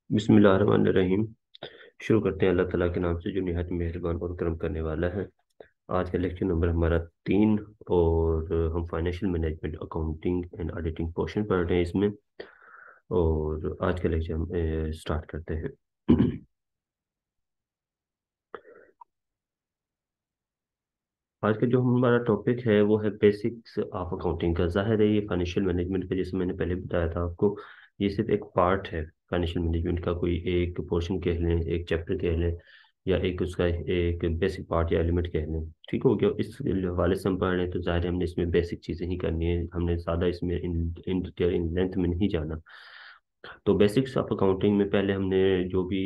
बिस्मिल्लाहिर्रहमानिर्रहीम। शुरू करते हैं अल्लाह ताला के नाम से जो निहायत मेहरबान और करम करने वाला है। आज का लेक्चर नंबर हमारा 3 और हम financial management accounting and auditing portion पढ़ रहे हैं इसमें। और आज का लेक्चर हम स्टार्ट करते हैं। आज का जो हमारा टॉपिक है वो है बेसिक्स ऑफ अकाउंटिंग का। जाहिर है ये फाइनेंशियल मैनेजमेंट का, जैसे मैंने पहले बताया था आपको, ये सिर्फ एक पार्ट है फाइनेंशियल मैनेजमेंट का। कोई एक पोर्शन कह लें, एक चैप्टर कह लें, या एक उसका एक बेसिक पार्ट या एलिमेंट कह लें। ठीक हो गया। इस हवाले से हम पढ़ रहे हैं तो जाहिर है हमने इसमें बेसिक चीज़ें ही करनी है, हमने ज़्यादा इसमें इन डिटेल इन लेंथ में नहीं जाना। तो बेसिक्स ऑफ अकाउंटिंग में पहले हमने जो भी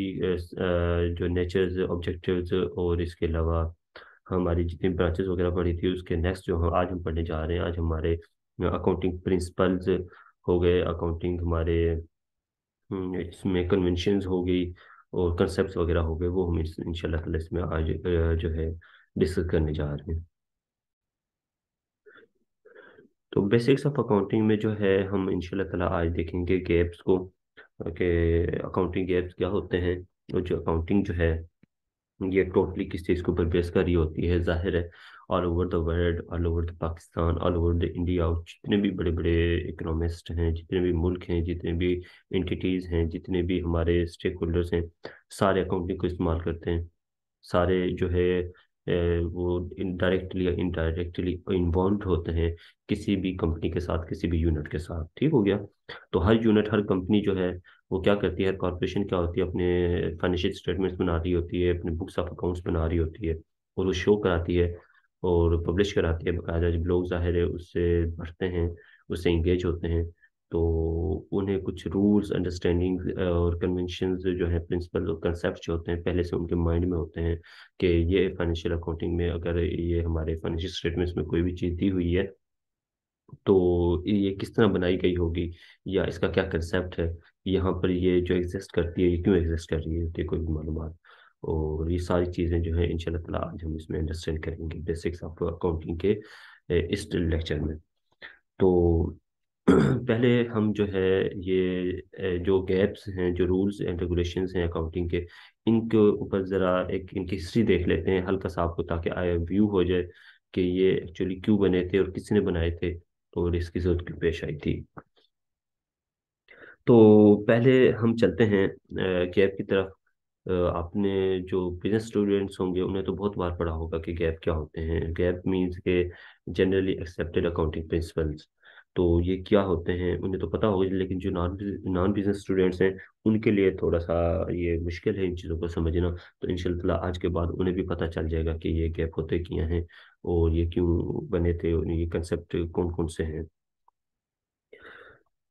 जो नेचर्स, ऑब्जेक्टिव्स और इसके अलावा हमारी जितनी ब्रांचेस वगैरह पढ़ी थी, उसके नेक्स्ट जो हम आज हम पढ़ने जा रहे हैं, आज हमारे अकाउंटिंग प्रिंसिपल्स हो गए, अकाउंटिंग हमारे इसमें कन्वेंशंस हो गई और कंसेप्ट वगैरह हो गए, वो हम इंशाल्लाह ताला इसमें आज जो है डिस्कस करने जा रहे हैं। तो बेसिक्स ऑफ अकाउंटिंग में जो है हम इंशाल्लाह ताला आज देखेंगे गैप्स को, कि अकाउंटिंग गैप्स क्या होते हैं। और जो अकाउंटिंग जो है ये टोटली किस चीज़ के ऊपर बेस करी होती है। जाहिर है all over the world, all over the Pakistan, all over the India, जितने भी बड़े बड़े इकोनॉमिस्ट हैं, जितने भी मुल्क हैं, जितने भी एंटिटीज़ हैं, जितने भी हमारे स्टेक होल्डर्स हैं, सारे अकाउंटिंग को इस्तेमाल करते हैं। सारे जो है वो इनडायरेक्टली या इनडायरेक्टली इन्वॉल्व होते हैं किसी भी कंपनी के साथ, किसी भी यूनिट के साथ। ठीक हो गया। तो हर यूनिट, हर कंपनी जो है वो क्या करती है, कॉर्पोरेशन क्या होती है, अपने फाइनेंशियल स्टेटमेंट्स बना रही होती है, अपने बुक्स ऑफ अकाउंट्स बना रही होती है, और वो शो कराती है और पब्लिश कराती है बाकायदा। जब लोग ज़ाहिर है उससे पढ़ते हैं, उससे इंगेज होते हैं, तो उन्हें कुछ रूल्स, अंडरस्टैंडिंग और कन्वेंशंस जो है, प्रिंसिपल और कंसेप्ट जो होते हैं, पहले से उनके माइंड में होते हैं कि ये फाइनेंशियल अकाउंटिंग में अगर ये हमारे फाइनेंशियल स्टेटमेंट्स में कोई भी चीज़ दी हुई है तो ये किस तरह बनाई गई होगी, या इसका क्या कंसेप्ट है, यहाँ पर ये जो एग्जिस्ट करती है ये क्यों एग्जिस्ट कर रही है, होती है कोई भी मालूमात। और ये सारी चीज़ें जो है इंशाल्लाह ताला आज हम इसमें अंडरस्टैंड करेंगे बेसिक्स ऑफ अकाउंटिंग के इस लेक्चर में। तो पहले हम जो है ये जो गैप्स हैं, जो रूल्स एंड रेगुलेशंस हैं अकाउंटिंग के, इनके ऊपर ज़रा एक इनकी हिस्ट्री देख लेते हैं हल्का सा आपको, ताकि आया व्यू हो जाए कि ये एक्चुअली क्यों बने थे और किसने बनाए थे और इसकी जरूरत क्यों पेश आई थी। तो पहले हम चलते हैं गैप की तरफ। आपने जो बिजनेस स्टूडेंट्स होंगे उन्हें तो बहुत बार पढ़ा होगा कि गैप क्या होते हैं। गैप मीन्स के जनरली एक्सेप्टेड अकाउंटिंग प्रिंसिपल्स। तो ये क्या होते हैं उन्हें तो पता होगा, लेकिन जो नॉन नॉन बिजनेस स्टूडेंट्स हैं उनके लिए थोड़ा सा ये मुश्किल है इन चीज़ों को समझना। तो इंशाल्लाह आज के बाद उन्हें भी पता चल जाएगा कि ये गैप होते क्या हैं और ये क्यों बने थे और ये कंसेप्ट कौन कौन से हैं।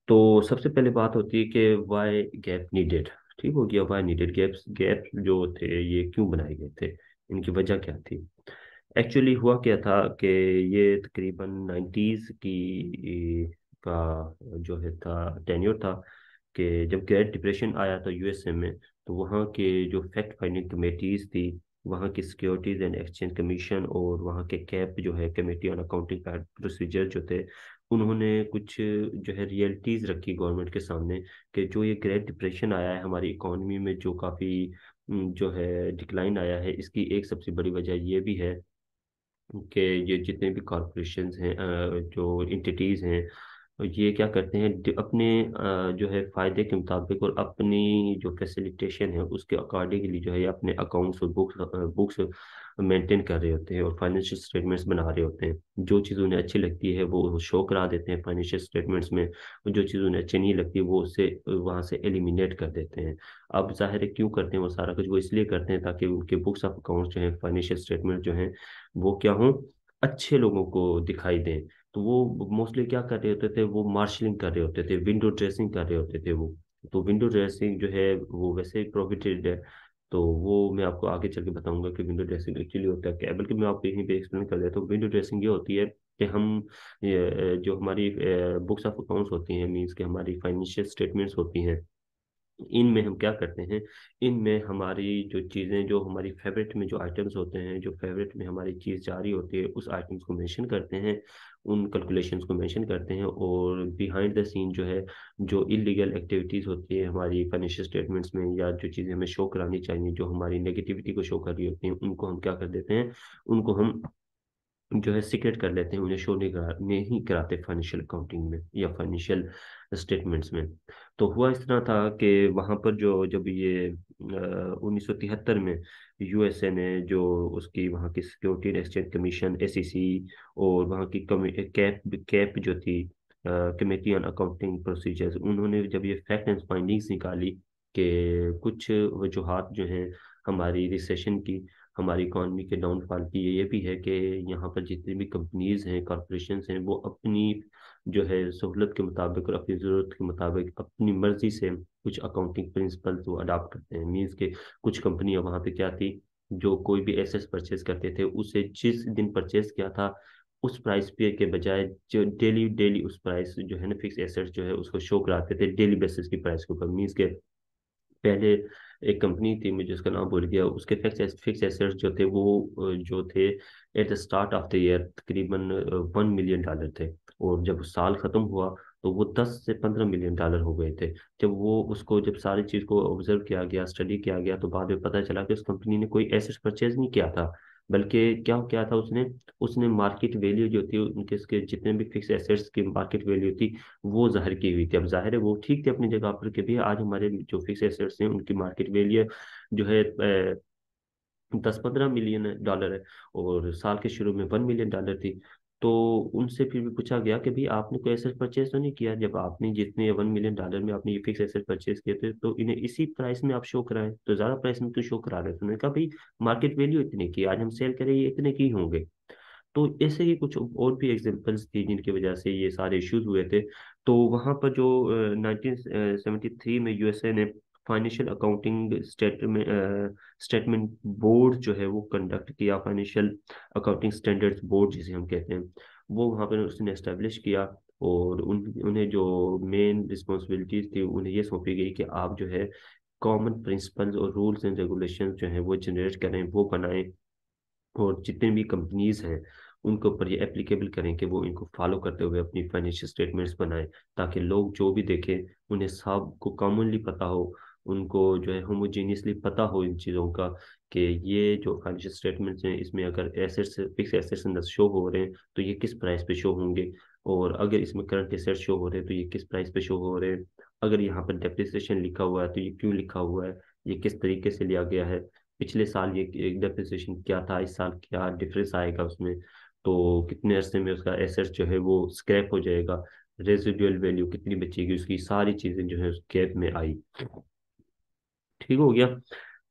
तो सबसे पहले बात होती है कि वाई गैप नीडेड। ठीक हो गया। वाई नीडेड गैप्स, गैप जो थे ये क्यों बनाए गए थे, इनकी वजह क्या थी। एक्चुअली हुआ क्या था कि ये तकरीबन 90s की का जो है था टेन्योर था, कि जब ग्रेट डिप्रेशन आया था यूएसए में, तो वहाँ के जो फैक्ट फाइंडिंग कमेटीज थी, वहाँ की सिक्योरिटीज एंड एक्सचेंज कमीशन और वहाँ के कैप जो है कमेटी ऑन अकाउंटिंग प्रोसीजर जो थे, उन्होंने कुछ जो है रियलिटीज रखी गवर्नमेंट के सामने कि जो ये ग्रेट डिप्रेशन आया है हमारी इकोनॉमी में, जो काफ़ी जो है डिक्लाइन आया है, इसकी एक सबसे बड़ी वजह ये भी है कि ये जितने भी कॉरपोरेशंस हैं, जो इंटिटीज़ हैं, ये क्या करते हैं, अपने जो है फ़ायदे के मुताबिक और अपनी जो फैसिलिटेशन है उसके अकॉर्डिंगली जो है ये अपने अकाउंट्स और बुक्स मेंटेन कर रहे होते हैं और फाइनेंशियल स्टेटमेंट्स बना रहे होते हैं। जो चीज़ उन्हें अच्छी लगती है वो शो करा देते हैं फाइनेंशियल स्टेटमेंट्स में, और जो चीज़ उन्हें अच्छी नहीं लगती वो उससे वहाँ से एलिमिनेट कर देते हैं। अब जाहिर है क्यों करते हैं वो सारा कुछ, वो इसलिए करते हैं ताकि उनके बुक्स ऑफ अकाउंट्स जो हैं, फाइनेंशियल स्टेटमेंट जो हैं, वो क्या हों, अच्छे लोगों को दिखाई दें। तो वो मोस्टली क्या कर रहे होते थे, वो मार्शलिंग कर रहे होते थे, विंडो ड्रेसिंग कर रहे होते थे वो। तो विंडो ड्रेसिंग जो है वो वैसे ही प्रोहिबिटेड है। तो वो मैं आपको आगे चल के बताऊंगा कि विंडो ड्रेसिंग एक्चुअली होता है क्या, बल्कि मैं आपको यहीं पे एक्सप्लेन कर देता हूँ। विंडो ड्रेसिंग ये होती है कि हम जो हमारी बुक्स ऑफ अकाउंट्स होती हैं, मीन्स कि हमारी फाइनेंशियल स्टेटमेंट्स होती हैं, इनमें हम क्या करते हैं, इनमें हमारी जो चीज़ें, जो हमारी फेवरेट में जो आइटम्स होते हैं, जो फेवरेट में हमारी चीज़ जा रही होती है, उस आइटम्स को मेंशन करते हैं, उन कैलकुलेशंस को मेंशन करते हैं। और बिहाइंड द सीन जो है, जो इलीगल एक्टिविटीज़ होती है हमारी फाइनेंशियल स्टेटमेंट्स में, या जो चीज़ें हमें शो करानी चाहिए, जो हमारी नेगेटिविटी को शो कर रही होती हैं, उनको हम क्या कर देते हैं, उनको हम जो है सीक्रेट कर लेते हैं, उन्हें शो नहीं कराते फाइनेंशियल अकाउंटिंग में या फाइनेंशियल स्टेटमेंट्स में। तो हुआ इस तरह था कि वहाँ पर जो जब ये 1973 में यूएसए ने जो उसकी वहाँ की security and exchange commission SEC, और वहाँ की कैप कैप जो थी, कमेटी ऑन अकाउंटिंग प्रोसीजर्स, उन्होंने जब ये फैक्ट एंड फाइंडिंग्स निकाली कि कुछ वजूहात जो हैं हमारी रिसेशन की, हमारी इकॉनमी के डाउनफॉल की, ये भी है कि यहाँ पर जितनी भी कंपनीज हैं, कॉरपोरेशंस हैं, वो अपनी जो है सहूलत के मुताबिक और अपनी ज़रूरत के मुताबिक अपनी मर्जी से कुछ अकाउंटिंग प्रिंसिपल्स वो अडॉप्ट करते हैं। मीन्स के कुछ कंपनियां वहाँ पे क्या थी, जो कोई भी एसेट्स परचेज करते थे, उसे जिस दिन परचेज किया था उस प्राइस पे के बजाय जो डेली डेली उस प्राइस जो है ना, फिक्स एसेट्स जो है उसको शो कराते थे डेली बेसिस की प्राइस के ऊपर। मीन्स के पहले एक कंपनी थी, मुझे उसका नाम भूल गया, उसके फिक्स एसेट्स जो थे वो जो थे at the start of the year तकरीबन $1 मिलियन थे। और जब साल खत्म हुआ तो वो 10 से 15 मिलियन डॉलर हो गए थे। जब वो उसको जब सारी चीज़ को ऑब्जर्व किया गया, स्टडी किया गया, तो बाद में पता चला कि उस कंपनी ने कोई एसेट्स परचेज नहीं किया था, बल्कि क्या क्या था, उसने उसने मार्केट वैल्यू जो थी उनके, उसके जितने भी फिक्स एसेट्स की मार्केट वैल्यू थी वो जाहिर की हुई थी। अब जाहिर है वो ठीक थी अपनी जगह पर, कि भी आज हमारे जो फिक्स एसेट्स हैं उनकी मार्केट वैल्यू जो है 10-15 मिलियन डॉलर है, और साल के शुरू में $1 मिलियन थी। तो उनसे फिर भी पूछा गया कि भाई आपने कोई एसेट परचेज तो नहीं किया, जब आपने जितने $1 मिलियन में आपने ये फिक्स एसेट परचेज किए थे तो इन्हें इसी प्राइस में आप शो कराएं, तो ज्यादा प्राइस में क्यों शो करा रहे थे। उन्होंने कहा भाई मार्केट वैल्यू इतने की, आज हम सेल करें ये इतने की होंगे। तो ऐसे ही कुछ और भी एग्जांपल्स थी जिनकी वजह से ये सारे इश्यूज हुए थे। तो वहाँ पर जो 1973 में यूएसए ने फाइनेंशियल अकाउंटिंग स्टेटमेंट बोर्ड जो है वो कंडक्ट किया, फाइनेंशियल अकाउंटिंग स्टैंडर्ड्स बोर्ड जिसे हम कहते हैं, वो वहाँ पर उसने एस्टेब्लिश किया। और उन्हें जो मेन रिस्पॉन्सिबिलिटीज थी उन्हें ये सौंपी गई कि आप जो है कॉमन प्रिंसिपल्स और रूल्स एंड रेगुलेशंस जो है वो जनरेट करें, वो बनाएं, और जितने भी कंपनीज हैं उनके ऊपर ये एप्लीकेबल करें कि वो इनको फॉलो करते हुए अपनी फाइनेंशियल स्टेटमेंट्स बनाएं, ताकि लोग जो भी देखें उन्हें सबको कॉमनली पता हो, उनको जो है होमोजेनियसली पता हो इन चीज़ों का, कि ये जो फाइनेंशियल स्टेटमेंट्स हैं इसमें अगर एसेट्स, फिक्स एसेट्स अंदर शो हो रहे हैं तो ये किस प्राइस पे शो होंगे, और अगर इसमें करंट एसेट्स शो हो रहे हैं तो ये किस प्राइस पे शो हो रहे हैं, अगर यहाँ पर डेप्रिसिएशन लिखा हुआ है तो ये क्यों लिखा हुआ है, ये किस तरीके से लिया गया है, पिछले साल ये एक डेप्रिसिएशन क्या था, इस साल क्या डिफरेंस आएगा उसमें, तो कितने अरसे में उसका एसेट जो है वो स्क्रैप हो जाएगा, रेजिडुअल वैल्यू कितनी बचेगी उसकी, सारी चीजें जो है उस गैप में आई। ठीक हो गया।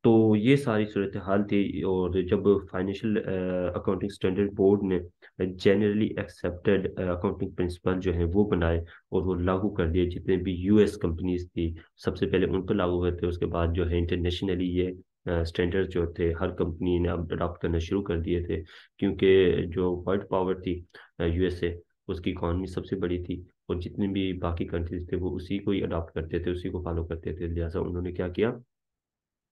तो ये सारी सूरत हाल थी। और जब फाइनेंशियल अकाउंटिंग स्टैंडर्ड बोर्ड ने जनरली एक्सेप्टेड अकाउंटिंग प्रिंसिपल जो है वो बनाए और वो लागू कर दिए, जितने भी यूएस कंपनीज थी सबसे पहले उन पर लागू हुए थे, उसके बाद जो है इंटरनेशनली ये स्टैंडर्ड जो थे हर कंपनी ने अब अडॉप्ट करना शुरू कर दिए थे, क्योंकि जो वर्ल्ड पावर थी यूएसए, उसकी इकॉनमी सबसे बड़ी थी, और जितने भी बाकी कंट्रीज थे वो उसी को ही अडॉप्ट करते थे, उसी को फॉलो करते थे। लिहाजा उन्होंने क्या किया,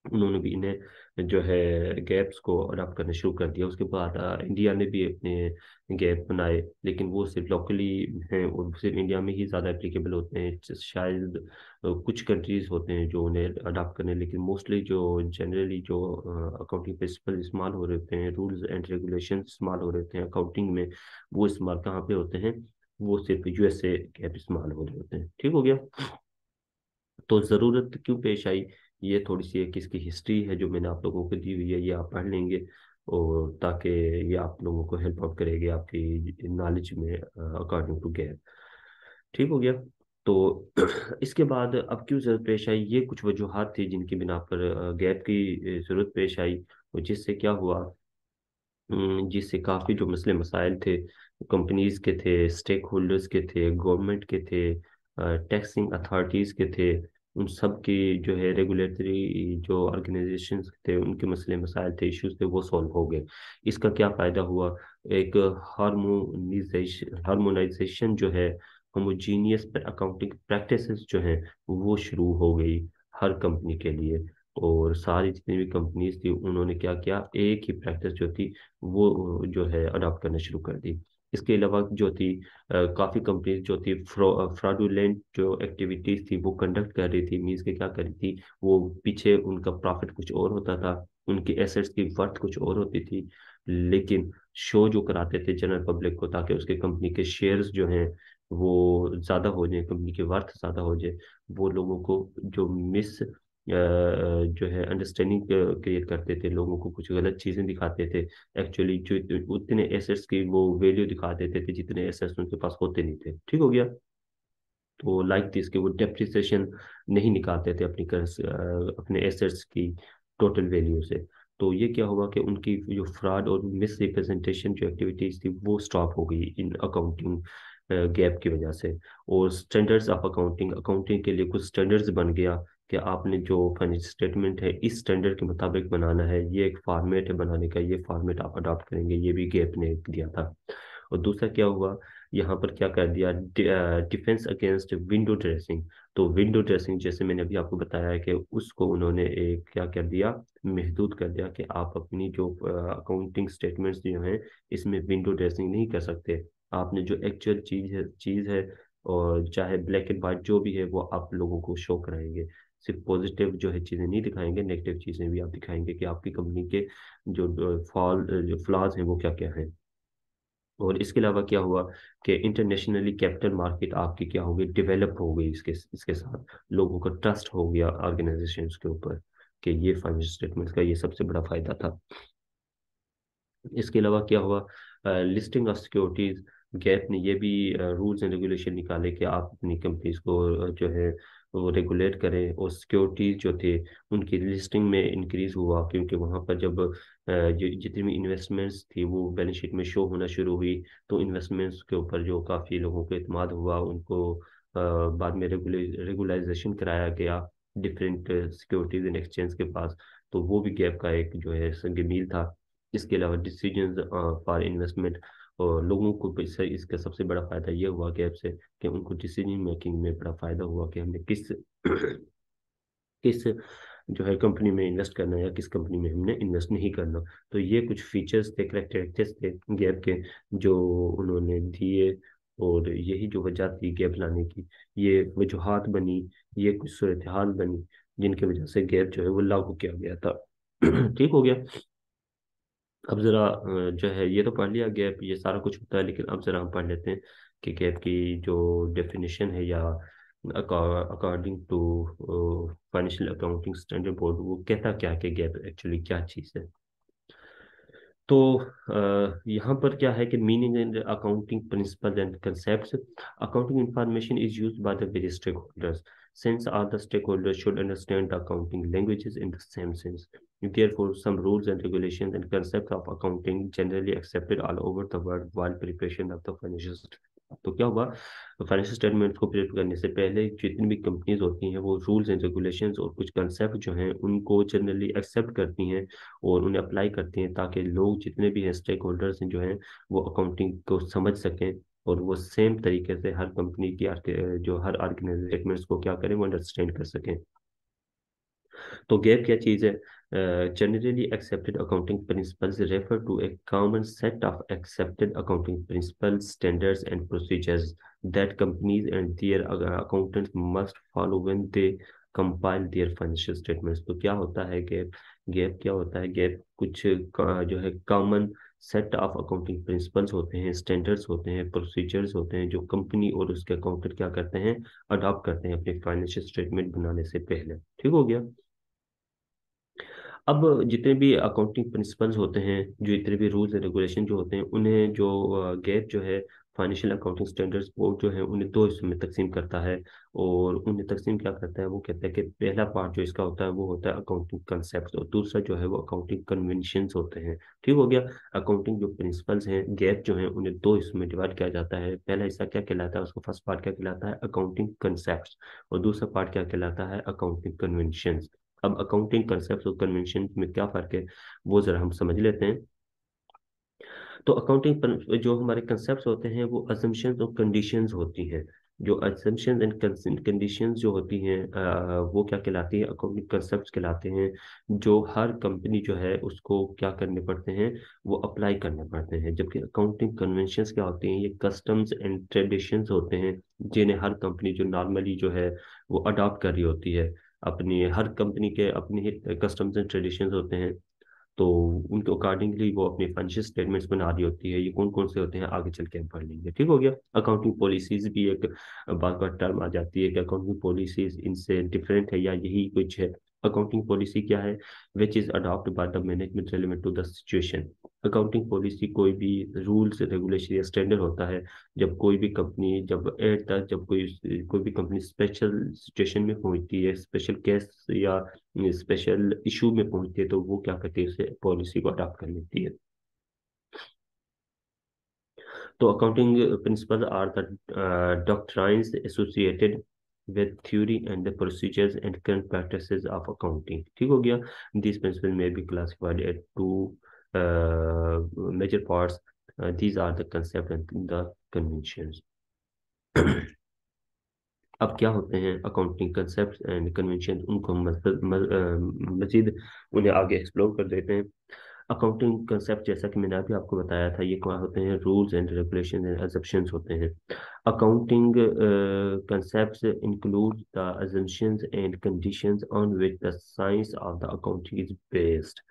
उन्होंने भी इन्हें जो है गैप्स को अडॉप्ट करना शुरू कर दिया। उसके बाद इंडिया ने भी अपने गैप बनाए, लेकिन वो सिर्फ लोकली हैं और सिर्फ इंडिया में ही ज़्यादा एप्लीकेबल होते हैं। शायद कुछ कंट्रीज होते हैं जो उन्हें अडॉप्ट करने, लेकिन मोस्टली जो जनरली जो अकाउंटिंग प्रिंसिपल इस्तेमाल हो रहे होते हैं, रूल्स एंड रेगुलेशन इस्तेमाल हो रहे होते हैं अकाउंटिंग में, वो इस्तेमाल कहाँ पे होते हैं, वो सिर्फ यूएसए गैप इस्तेमाल हो रहे होते हैं। ठीक हो गया। तो ज़रूरत क्यों पेश आई, ये थोड़ी सी एक इसकी हिस्ट्री है जो मैंने आप लोगों को दी हुई है, ये आप पढ़ लेंगे, और ताकि ये आप लोगों को हेल्प आउट करेगी आपकी नॉलेज में अकॉर्डिंग टू गैप। ठीक हो गया। तो इसके बाद अब क्यों ज़रूरत पेश आई, ये कुछ वजूहात थी जिनकी बिना पर गैप की ज़रूरत पेश आई, और जिससे क्या हुआ, जिससे काफ़ी जो मसले मसाइल थे कंपनीज के थे, स्टेक होल्डर्स के थे, गवर्नमेंट के थे, टैक्सिंग अथॉरिटीज़ के थे, उन सब की जो है रेगुलेटरी जो ऑर्गेनाइजेशंस थे उनके मसले मसाइल थे, इश्यूज थे, वो सॉल्व हो गए। इसका क्या फ़ायदा हुआ, एक हार्मोनाइजेशन जो है, होमोजीनियस अकाउंटिंग प्रैक्टिसेस जो हैं वो शुरू हो गई हर कंपनी के लिए। और सारी जितनी भी कंपनीज थी उन्होंने क्या किया, एक ही प्रैक्टिस जो थी वो जो है अडॉप्ट करना शुरू कर दी। इसके अलावा जो थी काफ़ी कंपनीज जो थी फ्रॉडुलेंट जो एक्टिविटीज थी वो कंडक्ट कर रही थी। मीन्स के क्या कर रही थी, वो पीछे उनका प्रॉफिट कुछ और होता था, उनकी एसेट्स की वर्थ कुछ और होती थी, लेकिन शो जो कराते थे जनरल पब्लिक को ताकि उसके कंपनी के शेयर्स जो हैं वो ज़्यादा हो जाए, कंपनी की वर्थ ज़्यादा हो जाए, वो लोगों को जो मिस जो है अंडरस्टैंडिंग क्रिएट करते थे, लोगों को कुछ गलत चीज़ें दिखाते थे। एक्चुअली जो उतने एसेट्स की वो वैल्यू दिखा देते थे जितने एसेट्स उनके पास होते नहीं थे। ठीक हो गया। तो लाइक दिस के वो डेप्रिसिएशन नहीं निकालते थे अपने एसेट्स की टोटल वैल्यू से। तो ये क्या हुआ कि उनकी जो फ्रॉड और मिस रिप्रेजेंटेशन जो एक्टिविटीज थी वो स्टॉप हो गई इन अकाउंटिंग गैप की वजह से। और स्टैंडर्ड्स ऑफ अकाउंटिंग, अकाउंटिंग के लिए कुछ स्टैंडर्ड्स बन गया कि आपने जो फाइनेंशियल स्टेटमेंट है इस स्टैंडर्ड के मुताबिक बनाना है, ये एक फॉर्मेट है बनाने का, ये फॉर्मेट आप अडॉप्ट करेंगे, ये भी गैप ने दिया था। और दूसरा क्या हुआ, यहाँ पर क्या कर दिया, डिफेंस अगेंस्ट विंडो ड्रेसिंग। तो विंडो ड्रेसिंग जैसे मैंने अभी आपको बताया है कि उसको उन्होंने एक क्या कर दिया, महदूद कर दिया कि आप अपनी जो अकाउंटिंग स्टेटमेंट्स जो हैं इसमें विंडो ड्रेसिंग नहीं कर सकते। आपने जो एक्चुअल चीज़ है और चाहे ब्लैक एंड वाइट जो भी है वो आप लोगों को शो कराएंगे। सिर्फ पॉजिटिव जो है चीज़ें नहीं दिखाएंगे, नेगेटिव चीज़ें भी आप दिखाएंगे कि आपकी कंपनी के जो जो फ्लॉज हैं वो क्या क्या हैं। और इसके अलावा क्या हुआ कि इंटरनेशनली कैपिटल मार्केट आपकी क्या हो गई, डेवलप हो गई, इसके इसके साथ लोगों का ट्रस्ट हो गया ऑर्गेनाइजेशंस के ऊपर कि ये फाइनेंशियल स्टेटमेंट्स का ये सबसे बड़ा फायदा था। इसके अलावा क्या हुआ, लिस्टिंग ऑफ सिक्योरिटीज, गैप ने ये भी रूल्स एंड रेगुलेशन निकाले कि आप अपनी कंपनीज को जो है वो रेगुलेट करें। और सिक्योरिटीज जो थे उनकी लिस्टिंग में इंक्रीज हुआ, क्योंकि वहाँ पर जब जितनी भी इन्वेस्टमेंट्स थी वो बैलेंस शीट में शो होना शुरू हुई, तो इन्वेस्टमेंट्स के ऊपर जो काफ़ी लोगों को एतमाद हुआ, उनको बाद में रेगुलाइजेशन कराया गया डिफरेंट सिक्योरिटीज एंड एक्सचेंज के पास। तो वो भी गैप का एक जो है संग मील था। इसके अलावा डिसीजंस फॉर इन्वेस्टमेंट, और लोगों को इससे इसका सबसे बड़ा फायदा ये हुआ गैप से कि उनको डिसीजन मेकिंग में बड़ा फायदा हुआ कि हमने किस किस जो है कंपनी में इन्वेस्ट करना है या किस कंपनी में हमने इन्वेस्ट नहीं करना। तो ये कुछ फीचर्स थे, करेक्टरिस्टिक्स थे गैप के जो उन्होंने दिए। और यही जो वजह थी गैप लाने की, ये वजूहात बनी, ये कुछ सूरत हाल बनी जिनकी वजह से गैप जो है वो लागू किया गया था। ठीक हो गया। अब जरा जो है ये तो पढ़ लिया गैप, ये सारा कुछ होता है, लेकिन अब जरा हम पढ़ लेते हैं कि गैप की जो डेफिनेशन है या according to financial accounting standard board वो कहता क्या है कि गैप एक्चुअली क्या चीज़ है। तो यहाँ पर क्या है कि meaning and accounting principle and concepts, accounting information is used by the various stake holders, since all the stakeholders should understand the accounting languages in the same sense. Therefore, some rules and regulations and concepts of accounting generally accepted all over the world while preparation of the financial statement. तो क्या हुआ, financial statement को prepare करने से पहले जितनी भी companies होती हैं वो रूल्स एंड रेगुलेशंस और कुछ कंसेप्ट जो हैं उनको जनरली एक्सेप्ट करती हैं और उन्हें अप्लाई करती हैं, ताकि लोग जितने भी हैं स्टेक होल्डर्स हैं जो हैं वो अकाउंटिंग को समझ सकें और वो सेम तरीके से हर कंपनी की जो हर ऑर्गेनाइजेशंस को क्या करें वो अंडरस्टैंड कर सकें। तो गैप क्या चीज़ है, generally accepted accounting principles refer to a common set of accepted accounting principles standards and procedures that companies and their accountants must follow when they compile their financial statements. तो क्या होता है गैप, गैप क्या होता है, gap कुछ जो है common set of accounting principles होते हैं, स्टैंडर्ड्स होते हैं, प्रोसीजर्स होते हैं जो कंपनी और उसके अकाउंटेंट क्या करते हैं, अडॉप्ट करते हैं अपने फाइनेंशियल स्टेटमेंट बनाने से पहले। ठीक हो गया। अब जितने भी अकाउंटिंग प्रिंसिपल्स होते हैं, जो जितने भी रूल्स एंड रेगुलेशन जो होते हैं, उन्हें जो गैप जो है फाइनेंशियल अकाउंटिंग स्टैंडर्ड्स बोर्ड जो है उन्हें दो हिस्सों में तकसीम करता है। और उन्हें तकसीम क्या करता है, वो कहता है कि पहला पार्ट जो इसका होता है वो होता है अकाउंटिंग कंसेप्ट और दूसरा जो है वो अकाउंटिंग कन्वेंशंस होते हैं। ठीक हो गया। अकाउंटिंग जो प्रिंसिपल्स हैं गैप जो है उन्हें दो हिस्सों में डिवाइड किया जाता है। पहला हिस्सा क्या कहलाता है, उसको फर्स्ट पार्ट क्या कहलाता है, अकाउंटिंग कंसेप्ट, और दूसरा पार्ट क्या कहलाता है, अकाउंटिंग कन्वेंशन। अब अकाउंटिंग कंसेप्ट और कन्वेंशन में क्या फर्क है वो जरा हम समझ लेते हैं। तो अकाउंटिंग जो हमारे कंसेप्ट होते हैं वो अजम्पशंस और कंडीशंस होती हैं। जो assumptions एंड कंडीशंस जो होती हैं वो क्या कहलाती है, अकाउंटिंग कंसेप्ट कहलाते हैं, जो हर कंपनी जो है उसको क्या करने पड़ते हैं, वो अप्लाई करने पड़ते हैं। जबकि अकाउंटिंग कन्वेंशंस क्या होती हैं, ये कस्टम्स एंड ट्रेडिशंस होते हैं, जिन्हें हर कंपनी जो नॉर्मली जो है वो अडॉप्ट कर रही होती है। अपनी हर कंपनी के अपने ही कस्टम्स एंड ट्रेडिशंस होते हैं, तो उनके अकॉर्डिंगली वो अपने फाइनेंशियल स्टेटमेंट्स बना रही होती है। ये कौन कौन से होते हैं आगे चल के हम पढ़ लेंगे, ठीक हो गया। अकाउंटिंग पॉलिसीज भी एक बार बार टर्म आ जाती है कि अकाउंटिंग पॉलिसीज इनसे डिफरेंट है या यही कुछ है। अकाउंटिंग पॉलिसी क्या है, which is adopt by the management relevant to the situation. Accounting policy कोई भी रूल्स रेगुलेशन या स्टैंडर्ड होता है, जब कोई भी कंपनी जब एट तक जब कोई भी कंपनी स्पेशल सिचुएशन में पहुंचती है, स्पेशल केस या स्पेशल इशू में पहुंचती है, तो वो क्या करती है, उसे पॉलिसी को अडॉप्ट कर लेती है। तो accounting principle are the doctrines associated with theory and the procedures and current practices of accounting, ठीक हो गया। These principles may be classified at two major parts. These are the concept and the conventions. अब क्या होते हैं accounting concept and convention, उनको हम मजीद उन्हें आगे एक्सप्लोर कर देते हैं। अकाउंटिंग कंसेप्ट जैसा कि मैंने अभी आपको बताया था, ये क्या होते हैं, rules and regulation and assumptions होते हैं। Accounting concepts include the assumptions and conditions on which the science of the accounting is based.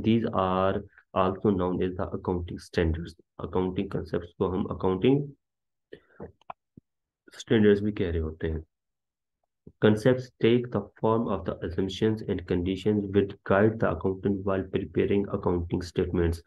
These are also known as the accounting standards. Accounting concepts को हम accounting standards भी कह रहे होते हैं। Concepts take the form of the assumptions and conditions which guide the accountant while preparing accounting statements.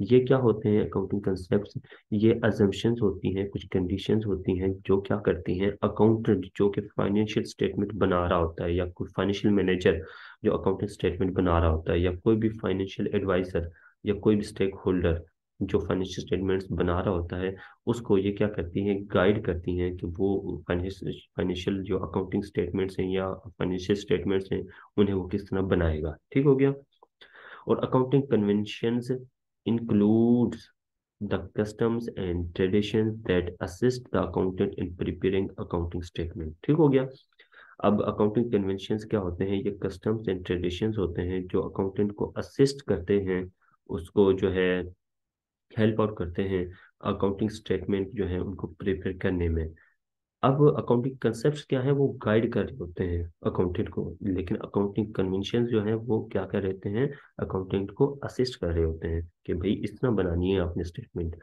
ये क्या होते हैं अकाउंटिंग concepts? ये assumptions होती हैं, कुछ conditions होती हैं जो क्या करती हैं, अकाउंटेंट जो कि फाइनेंशियल स्टेटमेंट बना रहा होता है, या कोई फाइनेंशियल मैनेजर जो अकाउंटिंग स्टेटमेंट बना रहा होता है, या कोई भी फाइनेंशियल एडवाइजर या कोई भी स्टेक होल्डर जो फाइनेंशियल स्टेटमेंट्स बना रहा होता है, उसको ये क्या करती हैं, गाइड करती हैं कि वो फाइनेंशियल जो अकाउंटिंग स्टेटमेंट्स हैं या फाइनेंशियल स्टेटमेंट्स हैं, उन्हें वो किस तरह बनाएगा, ठीक हो गया। और accounting conventions includes the customs and traditions that assist the accountant in preparing accounting statement, ठीक हो गया। अब अकाउंटिंग कन्वेंशंस क्या होते हैं, ये कस्टम्स एंड ट्रेडिशंस होते हैं जो अकाउंटेंट को असिस्ट करते हैं, उसको जो है हेल्प आउट करते हैं अकाउंटिंग स्टेटमेंट जो है उनको प्रिपेयर करने में। अब अकाउंटिंग कंसेप्ट्स क्या है, वो गाइड कर रहे होते हैं अकाउंटेंट को, लेकिन अकाउंटिंग कन्वेंशन जो है वो क्या कर रहे हैं, अकाउंटेंट को असिस्ट कर रहे होते हैं कि भाई इस तरह बनानी है आपने स्टेटमेंट।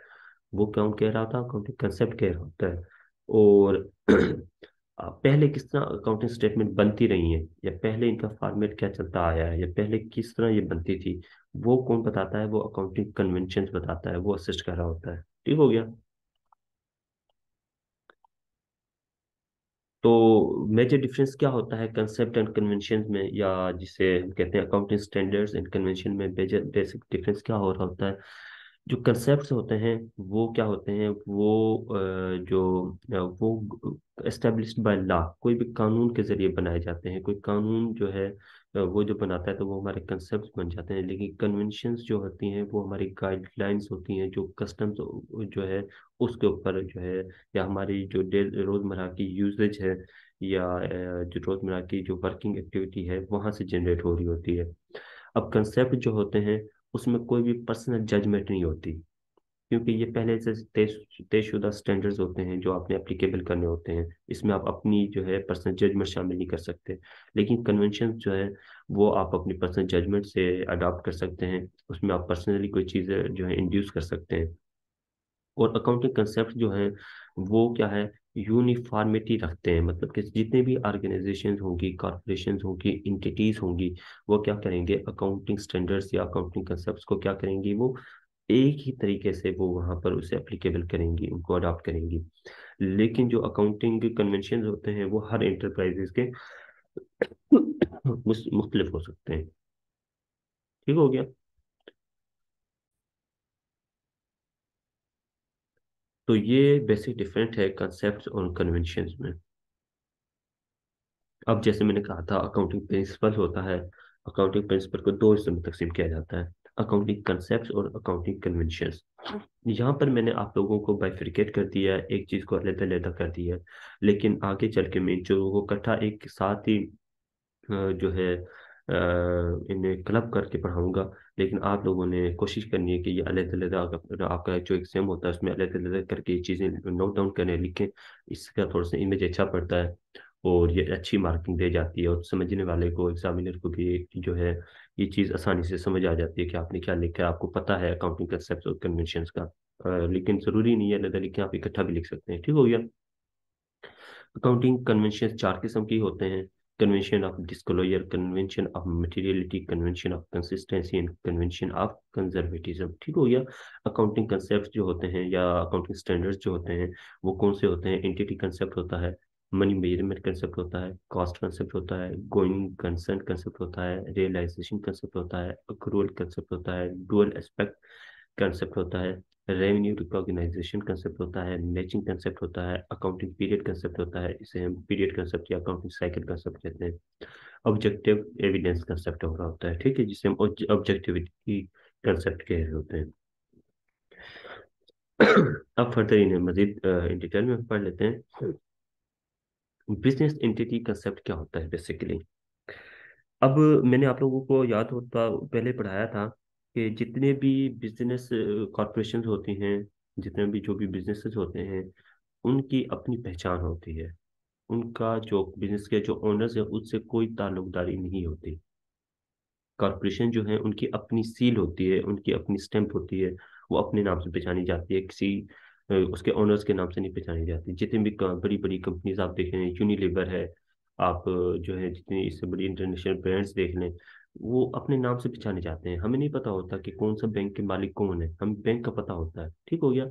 वो कौन कह रहा था, अकाउंटिंग कंसेप्ट कह रहा होता है। और पहले किस तरह अकाउंटिंग स्टेटमेंट बनती रही है, या पहले इनका फॉर्मेट क्या चलता आया है, या पहले किस तरह ये बनती थी, वो कौन बताता है, वो अकाउंटिंग कन्वेंशन बताता है, वो असिस्ट कर रहा होता है, ठीक हो गया। तो मेजर डिफरेंस क्या होता है कंसेप्ट एंड कन्वेंशन में, या जिसे हम कहते हैं अकाउंटिंग स्टैंडर्ड्स एंड कन्वेंशन में मेजर बेसिक डिफरेंस क्या हो रहा होता है। जो कंसेप्ट्स होते हैं वो क्या होते हैं, वो वो एस्टेब्लिश्ड बाय लॉ, कोई भी कानून के जरिए बनाए जाते हैं। कोई कानून जो है वो जो बनाता है तो वो हमारे कंसेप्ट बन जाते हैं। लेकिन कन्वेंशंस जो होती हैं वो हमारी गाइडलाइंस होती हैं, जो कस्टम्स जो है उसके ऊपर जो है, या हमारी जो डे रोज़मर्रा की यूजेज है, या जो रोज़मर्रा की जो वर्किंग एक्टिविटी है वहाँ से जनरेट हो रही होती है। अब कंसेप्ट जो होते हैं उसमें कोई भी पर्सनल जजमेंट नहीं होती, क्योंकि ये पहले से तयशुदा स्टैंडर्ड्स होते हैं जो आपने एप्लीकेबल करने होते हैं। इसमें आप अपनी जो है पर्सनल जजमेंट शामिल नहीं कर सकते। लेकिन कन्वेंशन जो है वो आप अपनी पर्सनल जजमेंट से अडॉप्ट कर सकते हैं, उसमें आप पर्सनली कोई चीज़ें जो है इंड्यूस कर सकते हैं। और अकाउंटिंग कंसेप्ट जो है वो क्या है, यूनिफॉर्मिटी रखते हैं, मतलब कि जितने भी ऑर्गेनाइजेशंस होंगी, कॉरपोरेशंस होंगी, इंटिटीज होंगी, वो क्या करेंगे, अकाउंटिंग स्टैंडर्ड्स या अकाउंटिंग कंसेप्ट्स को क्या करेंगी, वो एक ही तरीके से वो वहाँ पर उसे एप्लीकेबल करेंगी, उनको अडॉप्ट करेंगी। लेकिन जो अकाउंटिंग कन्वेंशन होते हैं वो हर इंटरप्राइजेस के मुख्तलिफ हो सकते हैं, ठीक हो गया। तो ये बेसिक डिफरेंट है कंसेप्ट और कन्वेंशन में। अब जैसे मैंने कहा था अकाउंटिंग प्रिंसिपल होता है, अकाउंटिंग प्रिंसिपल को दो हिस्सों में तकसीम किया जाता है, अकाउंटिंग कंसेप्ट और अकाउंटिंग कन्वेंशंस। यहाँ पर मैंने आप लोगों को बाइफरकेट कर दिया है, एक चीज़ को अलग-अलग कर दिया है, लेकिन आगे चल के मैं इन चीज़ों को इकट्ठा एक साथ ही जो है इन्हें क्लब करके पढ़ाऊंगा। लेकिन आप लोगों ने कोशिश करनी है कि ये अलग अलग आपका जो एग्जाम होता है उसमें अलग अलग करके ये चीज़ें नोट डाउन करें, लिखें। इसका थोड़ा सा इमेज अच्छा पड़ता है और ये अच्छी मार्किंग दे जाती है, और समझने वाले को, एग्जामिनर को भी जो है ये चीज़ आसानी से समझ आ जाती है कि आपने क्या लिखा है, आपको पता है अकाउंटिंग कंसेप्ट और कन्वेंशंस का। लेकिन ज़रूरी नहीं है अलग लिखें, आप इकट्ठा भी लिख सकते हैं। ठीक हो गया। अकाउंटिंग कन्वेंशन चार किस्म के होते हैं: convention of disclosure, convention of materiality, convention of consistency and convention of conservatism. ठीक हो गया। अकाउंटिंग कंसेप्ट जो होते हैं या अकाउंटिंग स्टैंडर्ड्स जो होते हैं वो कौन से होते हैं? एंटिटी कंसेप्ट होता है, मनी मेजरमेंट कंसेप्ट होता है, कॉस्ट कंसेप्ट होता है, गोइंग कंसर्न कंसेप्ट होता है, रियलाइजेशन कंसेप्ट होता है, अक्रूवल कंसेप्ट होता है, डुअल एस्पेक्ट कंसेप्ट होता है, रेवेन्यू रिकॉग्नाइजेशन कंसेप्ट होता है, मैचिंग कंसेप्ट होता है, अकाउंटिंग पीरियड कंसेप्ट होता है, इसे हम पीरियड कंसेप्ट या अकाउंटिंग साइकिल कंसेप्ट कहते हैं, ऑब्जेक्टिव एविडेंस कंसेप्ट हो रहा होता है। ठीक है, जिसे हम ऑब्जेक्टिविटी कंसेप्ट कह रहे होते हैं। अब फर्दर इन्हें मजीद इन डिटेल में पढ़ लेते हैं। बिजनेस एंटिटी कंसेप्ट क्या होता है बेसिकली? अब मैंने आप लोगों को याद होता पहले पढ़ाया था कि जितने भी बिजनेस कॉरपोरेशन होती हैं, जितने भी जो भी बिजनेसेस होते हैं, उनकी अपनी पहचान होती है। उनका जो बिजनेस के जो ओनर्स है उससे कोई ताल्लुकदारी नहीं होती। कॉरपोरेशन जो है उनकी अपनी सील होती है, उनकी अपनी स्टैंप होती है, वो अपने नाम से पहचानी जाती है, किसी उसके ओनर्स के नाम से नहीं पहचानी जाती। जितनी भी बड़ी बड़ी कंपनीज आप देख लें, यूनिलीवर है, आप जो है जितनी इससे बड़ी इंटरनेशनल ब्रांड्स देख लें, वो अपने नाम से पहचाने जाते हैं। हमें नहीं पता होता कि कौन सा बैंक के मालिक कौन है, हमें बैंक का पता होता है। ठीक हो गया।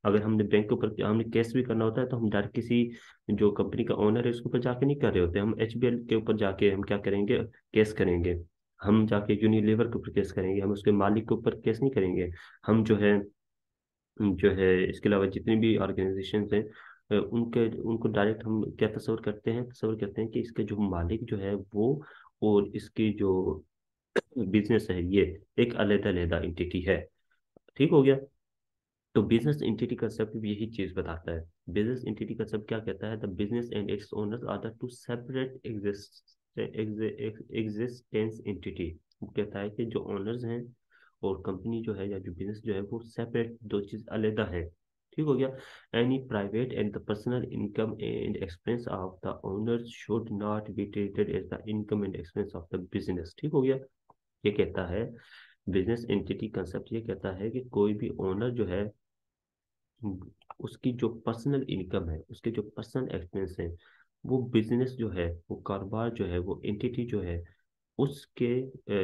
अगर हमने बैंक के ऊपर हमने कैश भी करना होता है तो हम डायरेक्ट किसी जो कंपनी का ओनर है उसके ऊपर जाके नहीं कर रहे होते, हम एचबीएल के ऊपर जाके हम क्या करेंगे, केस करेंगे। हम जाके यूनिलीवर के ऊपर केस करेंगे, हम उसके मालिक के ऊपर केस नहीं करेंगे। हम जो है इसके अलावा जितनी भी ऑर्गेनाइजेशन हैं उनके उनको डायरेक्ट हम क्या तस्वर करते हैं कि इसके जो मालिक जो है वो, और इसकी जो बिजनेस है ये एक अलग-अलग एंटिटी है। ठीक हो गया। तो बिजनेस एंटिटी कंसेप्ट भी यही चीज बताता है। बिजनेस एंटिटी कंसेप्ट क्या कहता है? The business and its owners are the two separate existence entity. वो कहता है कि जो ओनर्स हैं और कंपनी जो है या जो बिजनेस जो है वो सेपरेट दो चीज अलग है। ठीक हो गया। Any private and the personal income and expense of the owners should not be treated as the income and expense of the business. ठीक हो गया। ये कहता है, बिजनेस एंटिटी कंसेप्ट ये कहता है कि कोई भी ओनर जो है उसकी जो पर्सनल इनकम है, उसके जो पर्सनल एक्सपेंस है, वो बिजनेस जो है, वो कारोबार जो है, वो एंटिटी जो है, उसके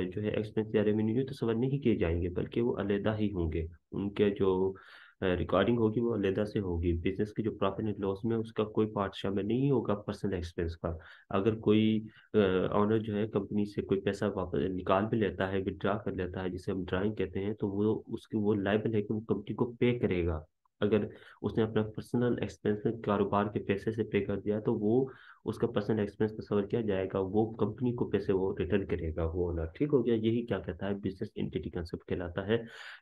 जो है एक्सपेंस या रेवेन्यू तो सवाल नहीं किए जाएंगे, बल्कि वो अलहदा ही होंगे। उनके जो रिकॉर्डिंग होगी वो अलहदा से होगी। बिजनेस की जो प्रॉफिट एंड लॉस में उसका कोई पार्ट शामिल नहीं होगा पर्सनल एक्सपेंस का। अगर कोई ऑनर जो है कंपनी से कोई पैसा वापस निकाल भी लेता है, विड्रा कर लेता है, जिसे हम ड्राइंग कहते हैं, तो वो उसकी वो लायबल है कि वो कंपनी को पे करेगा। अगर उसने अपना पर्सनल एक्सपेंस कारोबार के पैसे से पे कर दिया तो वो उसका पर्सनल एक्सपेंस तस्वर किया जाएगा, वो कंपनी को पैसे वो रिटर्न करेगा वो ओनर। ठीक हो गया। यही क्या कहता है, बिजनेस एंटिटी कंसेप्ट कहलाता है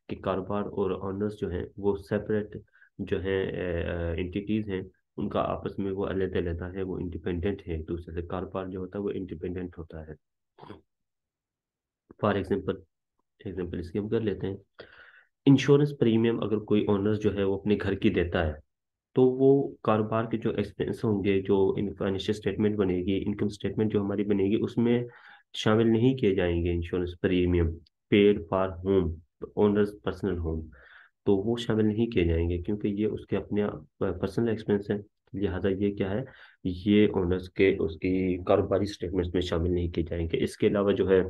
कि कारोबार और ऑनर्स जो हैं वो सेपरेट जो है एंटिटीज हैं, उनका आपस में वो अलग अलग है, वो इंडिपेंडेंट है एक दूसरे से। कारोबार जो होता है वो इंडिपेंडेंट होता है। फॉर एग्जाम्पल, एग्जाम्पल इसकी हम कर लेते हैं। इंश्योरेंस प्रीमियम अगर कोई ओनर जो है वो अपने घर की देता है, तो वो कारोबार के जो एक्सपेंस होंगे, जो इन फाइनेंशियल स्टेटमेंट बनेगी, इनकम स्टेटमेंट जो हमारी बनेगी, उसमें शामिल नहीं किए जाएंगे insurance premium paid for home, owners personal home. तो वो शामिल नहीं किए जाएंगे क्योंकि ये उसके अपने पर्सनल एक्सपेंस है। लिहाजा ये क्या है, ये ओनर्स के उसकी कारोबारी स्टेटमेंट्स में शामिल नहीं किए जाएंगे। इसके अलावा जो है,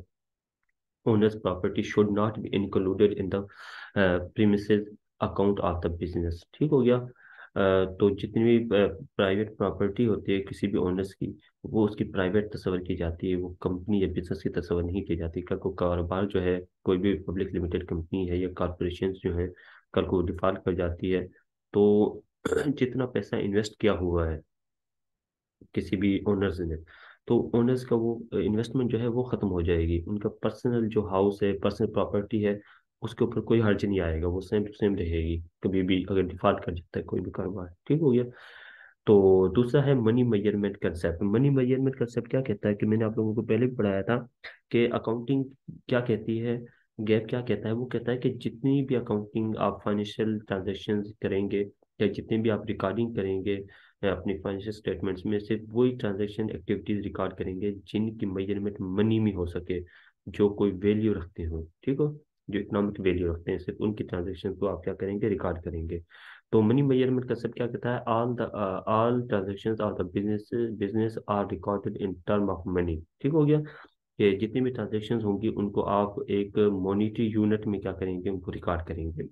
owner's property should not be included in the premises account of the business। ठीक हो गया। तो जितनी भी प्राइवेट प्रॉपर्टी होती है किसी भी ओनर्स की, वो उसकी प्राइवेट तस्वर की जाती है, वो कंपनी या बिजनेस की तस्वर नहीं की जाती। कल को कारोबार जो है, कोई भी पब्लिक लिमिटेड कंपनी है या कॉरपोरेशन जो है, कल को डिफॉल्ट कर जाती है, तो जितना पैसा इन्वेस्ट किया हुआ है किसी भी ओनर्स ने, तो ओनर्स का वो इन्वेस्टमेंट जो है वो खत्म हो जाएगी। उनका पर्सनल जो हाउस है, पर्सनल प्रॉपर्टी है, उसके ऊपर कोई हर्ज नहीं आएगा, वो सेम टू सेम रहेगी कभी भी अगर डिफॉल्ट कर जाता है कोई भी कारोबार। ठीक हो गया। तो दूसरा है money measurement concept. Money measurement concept क्या कहता है कि मैंने आप लोगों को पहले भी पढ़ाया था कि अकाउंटिंग क्या कहती है, गैप क्या कहता है। वो कहता है कि जितनी भी अकाउंटिंग आप फाइनेंशियल ट्रांजेक्शन करेंगे या जितनी भी आप रिकॉर्डिंग करेंगे अपनी फाइनेंशियल स्टेटमेंट्स में, सिर्फ वही ट्रांजेक्शन एक्टिविटीज रिकॉर्ड करेंगे जिनकी मेजरमेंट मनी में हो सके, जो कोई वैल्यू रखते हो। ठीक हो, जो इकोनॉमिक वैल्यू रखते हैं, सिर्फ उनकी ट्रांजेक्शन को आप क्या करेंगे, रिकॉर्ड करेंगे। तो मनी मेजरमेंट कंसेप्ट क्या कहता है, all transactions of the business are recorded in term of money. ठीक हो गया, कि जितनी भी ट्रांजेक्शन्स होंगी उनको आप एक मॉनिटरी यूनिट में क्या करेंगे, उनको रिकॉर्ड करेंगे।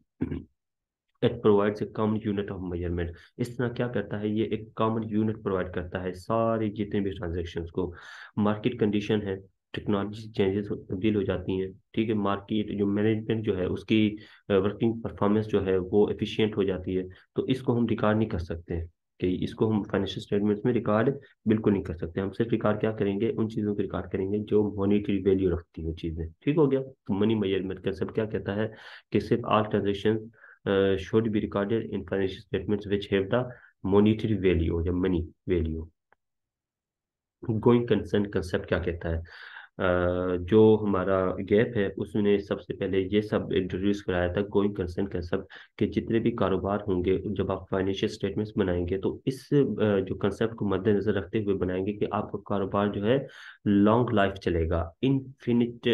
It provides a common unit of measurement. इस तरह क्या करता है, ये एक कॉमन यूनिट प्रोवाइड करता है सारी जितने भी ट्रांजेक्शन्स को। मार्केट कंडीशन है, टेक्नोलॉजी चेंजेस तब्दील हो जाती हैं। ठीक है, मार्केट जो मैनेजमेंट जो है उसकी वर्किंग परफॉर्मेंस जो है वो एफिशिएंट हो जाती है। तो इसको हम रिकॉर्ड नहीं कर सकते कि इसको हम फाइनेंशियल स्टेटमेंट्स में रिकॉर्ड बिल्कुल नहीं कर सकते। हम सिर्फ रिकॉर्ड क्या करेंगे, उन चीज़ों को रिकॉर्ड करेंगे जो मॉनिटरी वैल्यू रखती हैं चीज़ें। ठीक हो गया। तो मनी मेजरमेंट कंसेप्ट क्या कहता है कि सिर्फ all transaction should be recorded in financial statements which have the monetary value या money value। Going concern concept क्या कहता है, जो हमारा गैप है उसने सबसे पहले ये सब इंट्रोड्यूस कराया था, गोइंग कंसर्न कंसेप्ट। कि जितने भी कारोबार होंगे जब आप फाइनेंशियल स्टेटमेंट्स बनाएंगे तो इस जो कंसेप्ट को मद्देनजर रखते हुए बनाएंगे कि आपका कारोबार जो है लॉन्ग लाइफ चलेगा, इनफिनिट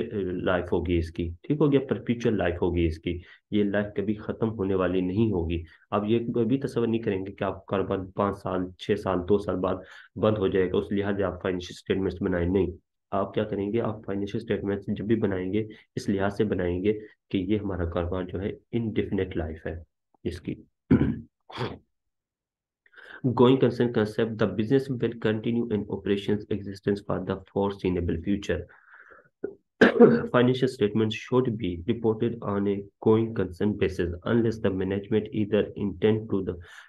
लाइफ होगी इसकी। ठीक हो गया, परपीचुअल लाइफ होगी इसकी, ये लाइफ कभी खत्म होने वाली नहीं होगी। आप ये कभी तस्वर नहीं करेंगे कि आप कारोबार 5 साल 6 साल 2 साल बाद बंद हो जाएगा, उस लिहाज से आप फाइनेंशियल स्टेटमेंट्स बनाए नहीं। आप क्या करेंगे, आप फाइनेंशियल स्टेटमेंट्स जब भी बनाएंगे इस लिहाज से बनाएंगे कि ये हमारा कारोबार जो है इनडेफिनेट लाइफ है इसकी। Going concern concept, the business will continue in operations existence for the foreseeable future. Financial statements should be reported on a going concern basis unless the management either intend to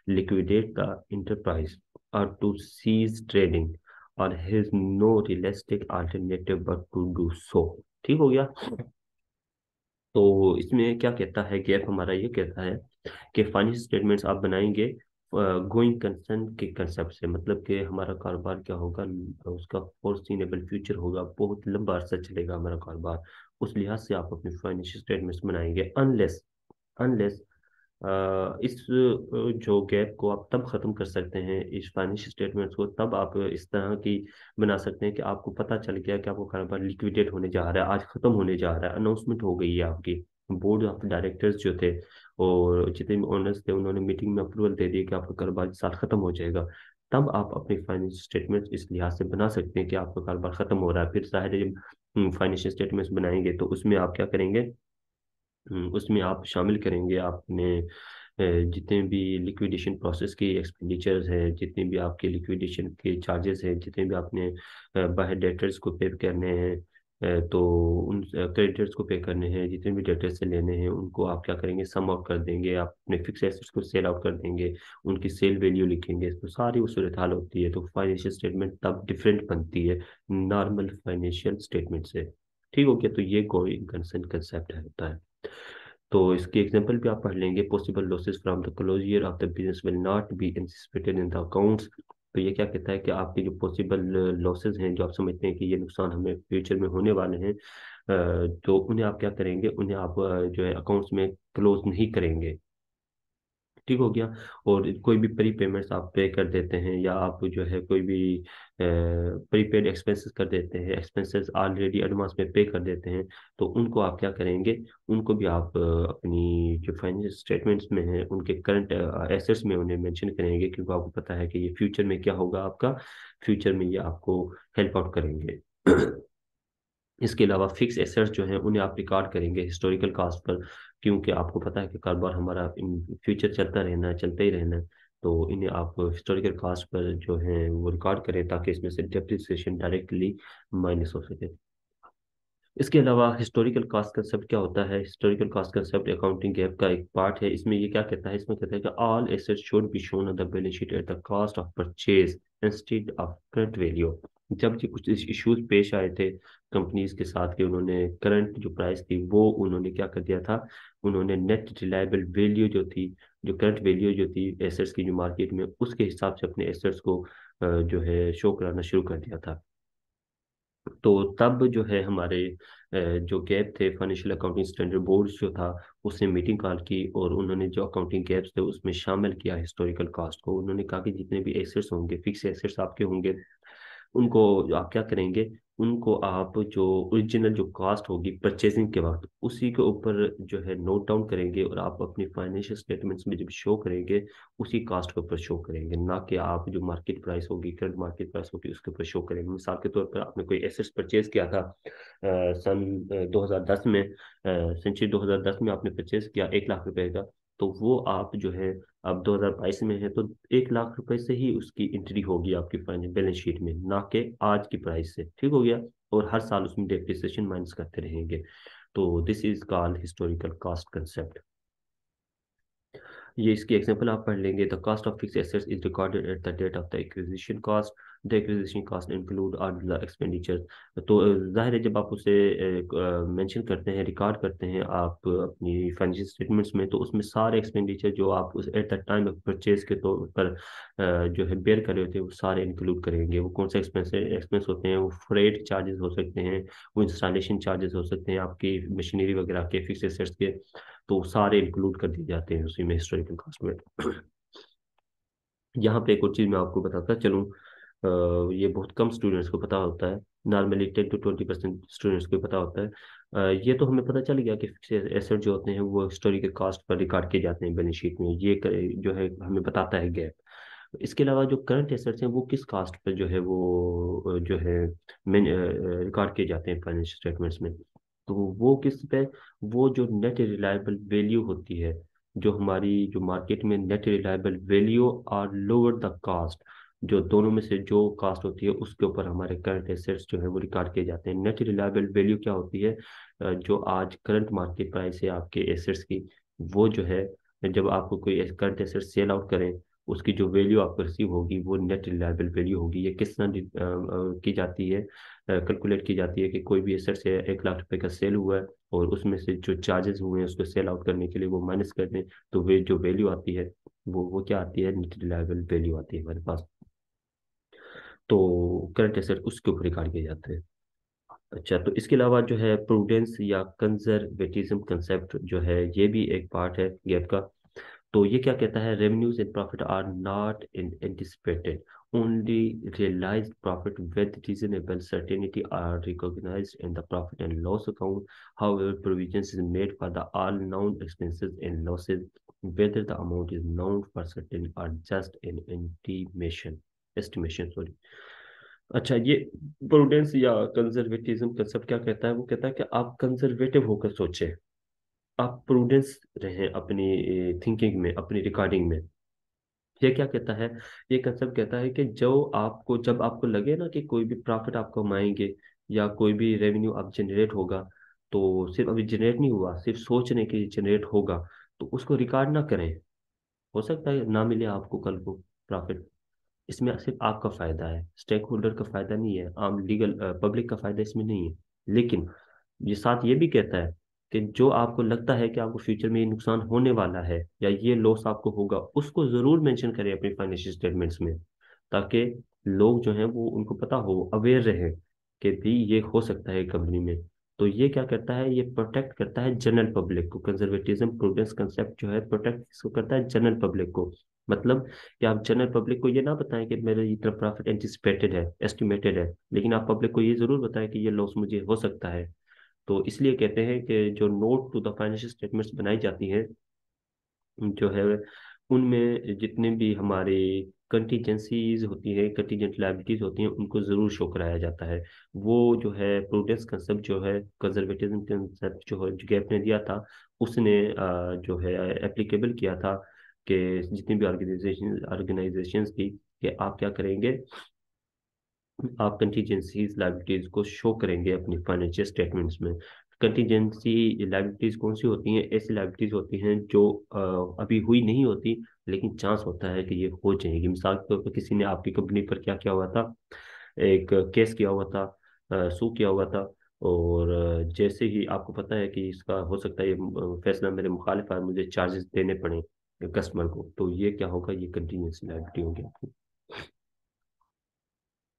liquidate the enterprise or to cease trading or has no realistic alternative but to do so। ठीक हो गया। तो इसमें क्या कहता है, gap हमारा ये कहता है कि फाइनेंशियल स्टेटमेंट्स आप बनाएंगे गोइंग कंसर्न के कंसेप्ट से, मतलब कि हमारा कारोबार क्या होगा, उसका फोर्सिनेबल फ्यूचर होगा, बहुत लंबा अरसा चलेगा हमारा कारोबार। उस लिहाज से आप अपने फाइनेंशियल स्टेटमेंट्स बनाएंगे। अनलेस अनलेस इस जो गैप को आप तब खत्म कर सकते हैं, इस फाइनेंशियल स्टेटमेंट्स को तब आप इस तरह की बना सकते हैं कि आपको पता चल गया कि आपको कारोबार लिक्विडेट होने जा रहा है, आज खत्म होने जा रहा है, अनाउंसमेंट हो गई है आपकी। बोर्ड ऑफ डायरेक्टर्स जो थे और जितने भी ओनर्स थे उन्होंने मीटिंग में अप्रूवल दे दिया कि आपका कारोबार इस साल खत्म हो जाएगा। तब आप अपनी फाइनेंशियल स्टेटमेंट इस लिहाज से बना सकते हैं कि आपका कारोबार खत्म हो रहा है। फिर जाहिर है जब फाइनेंशियल स्टेटमेंट्स बनाएंगे तो उसमें आप क्या करेंगे, उसमें आप शामिल करेंगे आपने जितने भी लिक्विडेशन प्रोसेस की एक्सपेंडिचर्स हैं, जितने भी आपके लिक्विडेशन के चार्जेस हैं, जितने भी आपने बाहर डेटर्स को पे करने हैं, तो उन क्रेडिटर्स को पे करने हैं, जितने भी डेटर्स से लेने हैं उनको आप क्या करेंगे, सम आउट कर देंगे। आप अपने फिक्स एसेट्स को सेल आउट कर देंगे, उनकी सेल वैल्यू लिखेंगे। तो सारी वो सूरत हाल होती है। तो फाइनेंशियल स्टेटमेंट तब डिफरेंट बनती है नॉर्मल फाइनेंशियल स्टेटमेंट से। ठीक हो गया। तो ये गोइंग कंसर्न कंसेप्ट है होता है। तो इसकी एग्जांपल भी आप पढ़ लेंगे, possible losses from the closure of the business will not be anticipated in the accounts. तो ये क्या कहता है कि आपके जो पॉसिबल लॉसेस हैं, जो आप समझते हैं कि ये नुकसान हमें फ्यूचर में होने वाले हैं, तो उन्हें आप क्या करेंगे, उन्हें आप जो है अकाउंट्स में क्लोज नहीं करेंगे। ठीक हो गया। और कोई भी प्री पेमेंट्स आप पे कर देते हैं या आप जो है कोई भी प्रीपेड एक्सपेंसेस कर देते हैं, एक्सपेंसेस ऑलरेडी एडवांस में पे कर देते हैं, तो उनको आप क्या करेंगे, उनको भी आप अपनी जो फाइनेंशियल स्टेटमेंट्स में है उनके करंट एसेट्स में उन्हें मेंशन करेंगे, क्योंकि आपको पता है कि ये फ्यूचर में क्या होगा आपका, फ्यूचर में ये आपको हेल्प आउट करेंगे। इसके अलावा फिक्स एसेट्स जो हैं उन्हें आप रिकॉर्ड करेंगे हिस्टोरिकल कास्ट पर, क्योंकि आपको पता है कि कारोबार हमारा इन फ्यूचर चलता रहना है, चलता ही रहना है। तो इन्हें आप हिस्टोरिकल कास्ट पर जो है वो रिकॉर्ड करें ताकि इसमें से डेप्रिसिएशन डायरेक्टली माइनस हो सके। इसके अलावा हिस्टोरिकल कास्ट कंसेप्ट क्या होता है, historical cost concept accounting GAAP का एक पार्ट है। इसमें ये क्या कहता है, इसमें कहता है कि all assets should be shown on the balance sheet at the cost of purchase instead of current value. जब ये कुछ इश्यूज पेश आए थे कंपनीज के साथ, कि उन्होंने करंट जो प्राइस थी वो उन्होंने क्या कर दिया था, उन्होंने नेट रिलायबल वैल्यू जो थी, जो करंट वैल्यू जो थी एसेट्स की जो मार्केट में, उसके हिसाब से अपने एसेट्स को जो है शो कराना शुरू कर दिया था। तो तब जो है हमारे जो गैप थे, फाइनेंशियल अकाउंटिंग स्टैंडर्ड बोर्ड जो था, उसने मीटिंग कॉल की और उन्होंने जो अकाउंटिंग गैप्स थे उसमें शामिल किया हिस्टोरिकल कॉस्ट को। उन्होंने कहा कि जितने भी एसेट्स होंगे, फिक्स एसेट्स आपके होंगे, उनको आप क्या करेंगे, उनको आप जो ओरिजिनल जो कॉस्ट होगी परचेजिंग के वक्त, उसी के ऊपर जो है नोट डाउन करेंगे, और आप अपनी फाइनेंशियल स्टेटमेंट्स में जब शो करेंगे उसी कॉस्ट के ऊपर शो करेंगे, ना कि आप जो मार्केट प्राइस होगी, करंट मार्केट प्राइस होगी, उसके ऊपर शो करेंगे। मिसाल के तौर पर आपने कोई एसेट्स परचेज किया था सन 2010 में, सेंचुरी 2010 में आपने परचेज किया 1 लाख रुपए का, तो वो आप जो है अब 2022 में है, तो 1 लाख रुपए से ही उसकी एंट्री होगी आपकी फाइनल बैलेंस शीट में, ना कि आज की प्राइस से। ठीक हो गया। और हर साल उसमें डेप्रिसिएशन माइनस करते रहेंगे। तो this is called historical cost concept. ये इसकी एग्जांपल आप पढ़ लेंगे। The cost of fix assets is recorded at the date of the acquisition cost. The acquisition cost include all the expenditure. तो जाहिर है जब आप उसे मेंशन करते हैं, रिकॉर्ड करते हैं आप अपनी फाइनेंशियल स्टेटमेंट्स में, तो उसमें सारे एक्सपेंडिचर जो आप उस at the time of purchase के तौर पर जो है बेयर कर रहे होते हैं, वो सारे इंक्लूड करेंगे। वो कौन से एक्सपेंस होते हैं, वो फ्रेट चार्जेस हो सकते हैं, वो इंस्टॉलेशन चार्जेस हो सकते हैं आपकी मशीनरी वगैरह के, फिक्स एसेट्स के, तो सारे इंक्लूड कर दिए जाते हैं उसी में, हिस्टोरिकल कॉस्ट में। यहाँ पे एक और चीज़ मैं आपको बताता चलूँ, ये बहुत कम स्टूडेंट्स को पता होता है, नॉर्मली 10 to 20% स्टूडेंट्स को पता होता है। ये तो हमें पता चल गया कि फिक्स एसेट जो होते हैं वो हिस्टोरिकल कॉस्ट पर रिकॉर्ड किए जाते हैं बैलेंस शीट में, ये जो है हमें बताता है गैप। इसके अलावा जो करंट एसेट्स हैं वो किस कास्ट पर जो है वो जो है रिकॉर्ड किए जाते हैं फाइनेंशियल स्टेटमेंट्स में, तो वो किस पे, वो जो नेट रिलायबल वैल्यू होती है, जो हमारी जो मार्केट में नेट रिलायबल वैल्यू और लोअर द कास्ट, जो दोनों में से जो कास्ट होती है उसके ऊपर हमारे करंट एसेट्स जो है वो रिकॉर्ड किए जाते हैं। नेट रिलायबल वैल्यू क्या होती है, जो आज करंट मार्केट प्राइस है आपके एसेट्स की, वो जो है जब आपको कोई करंट एसेट सेल आउट करें, उसकी जो वैल्यू आपको रिसीव होगी वो नेट रिलायबल वैल्यू होगी। ये किस तरह की जाती है, कैलकुलेट की जाती है कि कोई भी एसेट से 1 लाख रुपए का सेल हुआ है, और उसमें से जो चार्जेस हुए हैं उसको सेल आउट करने के लिए वो माइनस कर दें, तो वे जो वैल्यू आती है वो क्या आती है, नेट रिलायबल वैल्यू आती है हमारे पास। तो करंट एसेट उसके ऊपर रिकॉर्ड किए जाते हैं। अच्छा, तो इसके अलावा जो है प्रूडेंस या कंजर्वेटिज्म कंसेप्ट जो है, ये भी एक पार्ट है गैप का। तो ये क्या कहता है, revenues and profit are not in anticipated, only realised profit with reasonable certainty are recognised in the profit and loss account. However provisions is made for the all known expenses and losses, whether the amount is known for certain or just an estimation, sorry। अच्छा, ये prudence या conservatism concept क्या कहता है, वो कहता है कि आप कंजर्वेटिव होकर सोचें, आप प्रूडेंस रहें अपनी थिंकिंग में, अपनी रिकॉर्डिंग में। ये क्या कहता है, ये कंसेप्ट कहता है कि जो आपको, जब आपको लगे ना कि कोई भी प्रॉफिट आप कमाएंगे या कोई भी रेवेन्यू आप जनरेट होगा, तो सिर्फ अभी जनरेट नहीं हुआ, सिर्फ सोच रहे कि जनरेट होगा, तो उसको रिकॉर्ड ना करें। हो सकता है ना मिले आपको कल को प्रॉफिट, इसमें सिर्फ आपका फायदा है, स्टेक होल्डर का फायदा नहीं है, आम लीगल पब्लिक का फायदा इसमें नहीं है। लेकिन ये साथ ये भी कहता है कि जो आपको लगता है कि आपको फ्यूचर में ये नुकसान होने वाला है या ये लॉस आपको होगा, उसको जरूर मेंशन करें अपनी फाइनेंशियल स्टेटमेंट्स में, ताकि लोग जो हैं वो, उनको पता हो, अवेयर रहे कि भी ये हो सकता है कंपनी में। तो ये क्या करता है, ये प्रोटेक्ट करता है जनरल पब्लिक को। कंजर्वेटिज्म प्रूडेंस कंसेप्ट जो है प्रोटेक्ट इसको करता है जनरल पब्लिक को। मतलब कि आप जनरल पब्लिक को ये ना बताएं कि मेरे इतना प्रॉफिट एंटिसिपेटेड है, एस्टिमेटेड है, लेकिन आप पब्लिक को ये जरूर बताएं कि ये लॉस मुझे हो सकता है। तो इसलिए कहते हैं कि जो note to the financial statements बनाई जाती हैं जो है, उनमें जितने भी हमारे कंटीजेंसीज होती है, कंटीजेंट लायबिलिटीज होती हैं, उनको जरूर शो कराया जाता है। वो जो है प्रूडेंस कंसेप्ट जो है, कंजर्वेटिज्म कंसेप्ट जो है, जो गैप ने दिया था, उसने जो है एप्लीकेबल किया था कि जितनी भी ऑर्गेनाइजेशंस थी, कि आप क्या करेंगे, आप कंटीजेंसीज लायबिलिटीज को शो करेंगे अपनी फाइनेंशियल स्टेटमेंट्स में। कंटीजेंसी लायबिलिटीज कौन सी होती हैं, ऐसी लायबिलिटीज होती हैं जो अभी हुई नहीं होती, लेकिन चांस होता है कि ये हो जाएगी। मिसाल के तौर पर किसी ने आपकी कंपनी पर क्या क्या हुआ था, एक केस किया हुआ था, सू किया हुआ था। और जैसे ही आपको पता है कि इसका हो सकता है ये फैसला मेरे मुखालिफ है, मुझे चार्जेस देने पड़े कस्टमर को, तो ये क्या होगा, ये कंटीन्यूस लायबिलिटी होगी आपकी।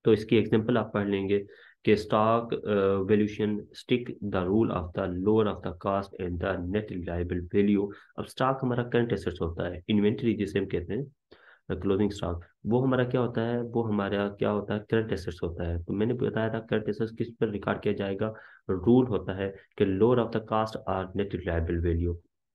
तो इसकी एग्जांपल आप पढ़ लेंगे कि stock valuation stick the rule of the lower of the cost and the net reliable value. अब स्टॉक हमारा करंट एसेट्स होता है, इन्वेंट्री जिसे हम कहते हैं, क्लोजिंग स्टॉक, वो हमारा क्या होता है, वो हमारा क्या होता है, करंट एसेट्स होता है। तो मैंने बताया था करंट एसेट्स किस पर रिकॉर्ड किया जाएगा, रूल होता है कि lower of the cost are net reliable value.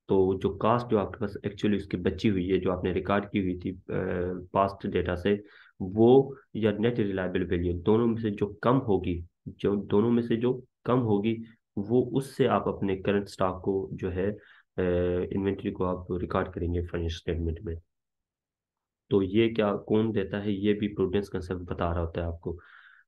तो जो कास्ट जो आपके पास एक्चुअली उसकी बची हुई है, जो आपने रिकॉर्ड की हुई थी पास्ट डेटा से, वो या नेट रिलायबल वैल्यू, दोनों में से जो कम होगी, जो दोनों में से जो कम होगी, वो उससे आप अपने करंट स्टॉक को जो है इन्वेंट्री को आप रिकॉर्ड करेंगे फाइनेंशियल स्टेटमेंट में। तो ये क्या कौन देता है, ये भी प्रूडेंस कंसेप्ट बता रहा होता है आपको।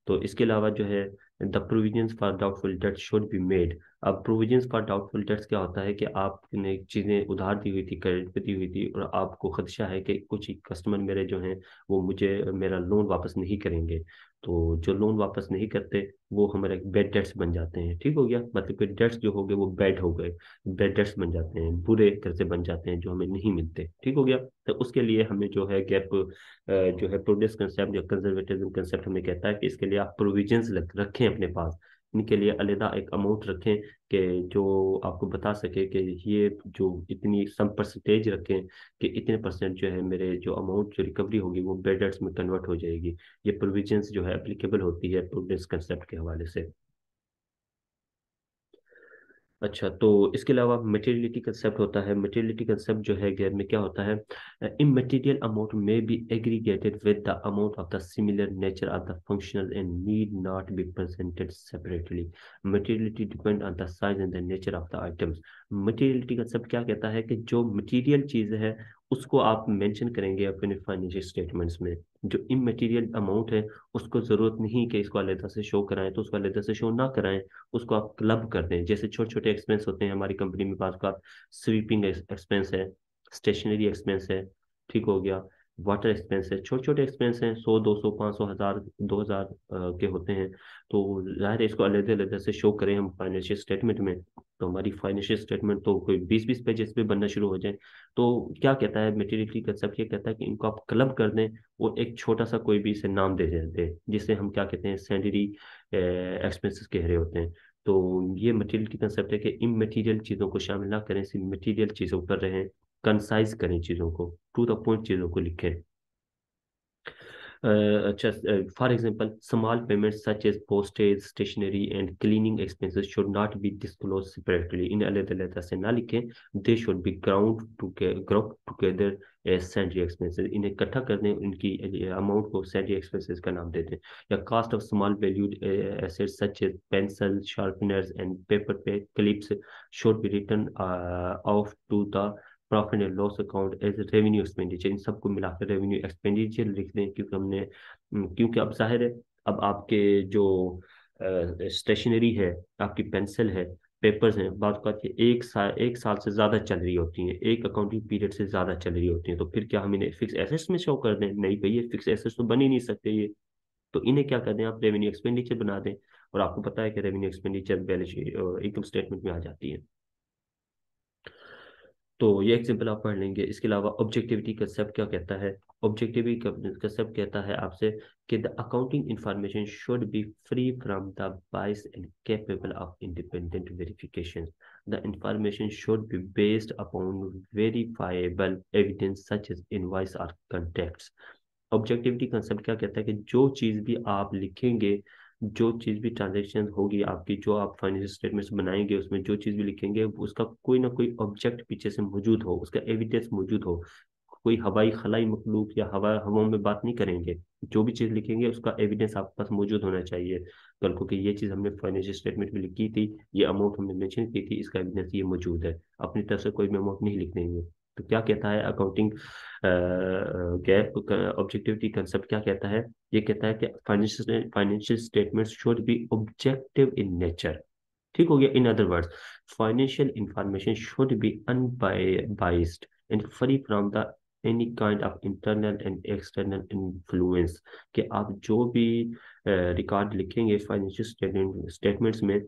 तो इसके अलावा जो है the provisions for doubtful debts should be made. अब प्रोविजंस फॉर डाउटफुल डेट्स क्या होता है कि आपने चीज़ें उधार दी हुई थी, क्रेडिट पे दी हुई थी, और आपको खदशा है कि कुछ कस्टमर मेरे जो हैं वो मुझे मेरा लोन वापस नहीं करेंगे। तो जो लोन वापस नहीं करते वो हमारे बैड डेट्स बन जाते हैं। ठीक हो गया, मतलब कि डेट्स जो हो गए वो बैड हो गए, बैड डेट्स बन जाते हैं, बुरे कर्जे बन जाते हैं जो हमें नहीं मिलते। ठीक हो गया। तो उसके लिए हमें जो है गैप जो है प्रूडेंस कंसेप्ट या कंजर्वेटिज्म कंसेप्ट हमें कहता है कि इसके लिए आप प्रोविजंस रखें अपने पास, इनके लिए अलग एक अमाउंट रखें कि जो आपको बता सके कि ये जो इतनी सम परसेंटेज रखें कि इतने परसेंट जो है मेरे जो अमाउंट जो रिकवरी होगी वो बेड डेट्स में कन्वर्ट हो जाएगी। ये प्रोविजंस जो है एप्लीकेबल होती है प्रूडेंस कंसेप्ट के हवाले से। अच्छा, तो इसके अलावा मटेरियलिटी कंसेप्ट होता है। मटेरियलिटी कंसेप्ट जो है गैर में क्या होता है, immaterial amount may be aggregated with the amount of the similar nature of the functional and need not be presented separately. Materiality depend on the size and the nature of the items. Materiality concept क्या कहता है कि जो material चीज़ है उसको आप mention करेंगे अपने फाइनेंशियल स्टेटमेंट्स में। जो इमटेरियल अमाउंट है उसको ज़रूरत नहीं कि इसको अलग से शो कराएं, तो उसको अलग से शो ना कराएं, उसको आप क्लब कर दें। जैसे छोटे छोटे एक्सपेंस होते हैं हमारी कंपनी में, पास का स्वीपिंग एक्सपेंस है, स्टेशनरी एक्सपेंस है, ठीक हो गया, वाटर एक्सपेंस है, छोटे छोटे एक्सपेंस हैं, 100 200 500 1000 2000 के होते हैं। तो जाहिर है इसको अलग अलग से शो करें हम फाइनेंशियल स्टेटमेंट में, तो हमारी फाइनेंशियल स्टेटमेंट तो कोई 20 20 पेजेस पे बनना शुरू हो जाए। तो क्या कहता है मेटेरियलिटी कंसेप्ट, ये कहता है कि इनको आप क्लब कर दें और एक छोटा सा कोई भी इसे नाम दे देते हैं, जिसे हम क्या कहते हैं, सैलरी एक्सपेंसेस कह रहे होते हैं। तो ये मटेरियल की कंसेप्ट है कि इमटेरियल चीज़ों को शामिल ना करें, सिर्फ मटेरियल चीज़ों पर रहें, कंसाइज करें चीज़ों को, टू द पॉइंट चीज़ों को लिखें। अच्छा, for example small payments such as postage stationery and cleaning expenses should not be disclose separately. इन्हें अलग अलग से ना लिखें, they should be group together as salary expenses. इन्हें इकट्ठा कर दें, इनकी अमाउंट को सैलरी एक्सपेंसेस का नाम दे दें। या cost of small valued assets such as pencil sharpeners and paper पे clips should be written off to the profit and loss account as revenue expenditure. इन सबको मिलाकर रेवेन्यू एक्सपेंडिचर लिख दें, क्योंकि हमने क्योंकि अब जाहिर है, अब आपके जो स्टेशनरी है, आपकी पेंसिल है, पेपर्स हैं, बात बात ये 1 साल से ज़्यादा चल रही होती हैं, एक अकाउंटिंग पीरियड से ज़्यादा चल रही होती हैं, तो फिर क्या हम इन्हें फिक्स एसेट्स में शो कर दें? नहीं भैया, फिक्स एसेट्स तो बन ही नहीं सकते ये। तो इन्हें क्या कर दें, आप रेवेन्यू एक्सपेंडिचर बना दें। और आपको पता है कि revenue expenditure balance sheet income statement में आ जाती है। तो ये एग्जाम्पल आप पढ़ लेंगे। इसके अलावा ऑब्जेक्टिविटी कंसेप्ट क्या कहता है, ऑब्जेक्टिविटी कंसेप्ट कहता है आपसे कि the accounting information should be free from the bias and capable of independent verification. The information should be based upon verifiable evidence such as invoice और कॉन्ट्रैक्ट्स। ऑब्जेक्टिविटी कंसेप्ट क्या कहता है कि जो चीज़ भी आप लिखेंगे, जो चीज़ भी ट्रांजेक्शन होगी आपकी, जो आप फाइनेंशियल स्टेटमेंट्स बनाएंगे, उसमें जो चीज़ भी लिखेंगे उसका कोई ना कोई ऑब्जेक्ट पीछे से मौजूद हो, उसका एविडेंस मौजूद हो। कोई हवाई खलाई मखलूक या हवाओं में बात नहीं करेंगे। जो भी चीज़ लिखेंगे उसका एविडेंस आपके पास मौजूद होना चाहिए। कल को कि ये चीज़ हमने फाइनेंशियल स्टेटमेंट में लिखी थी, ये अमाउंट हमने मेंशन की थी, इसका एविडेंस ये मौजूद है। अपनी तरफ से कोई भी अमाउंट नहीं लिख देंगे। तो क्या कहता है अकाउंटिंग गैप ऑब्जेक्टिविटी कंसेप्ट, क्या कहता है, ये कहता है कि financial statements should be objective in nature. ठीक हो गया। In other words, financial information should B unbiased and free from the any kind of internal and external influence, कि आप जो भी रिकॉर्ड लिखेंगे फाइनेंशियल स्टेटमेंट्स में,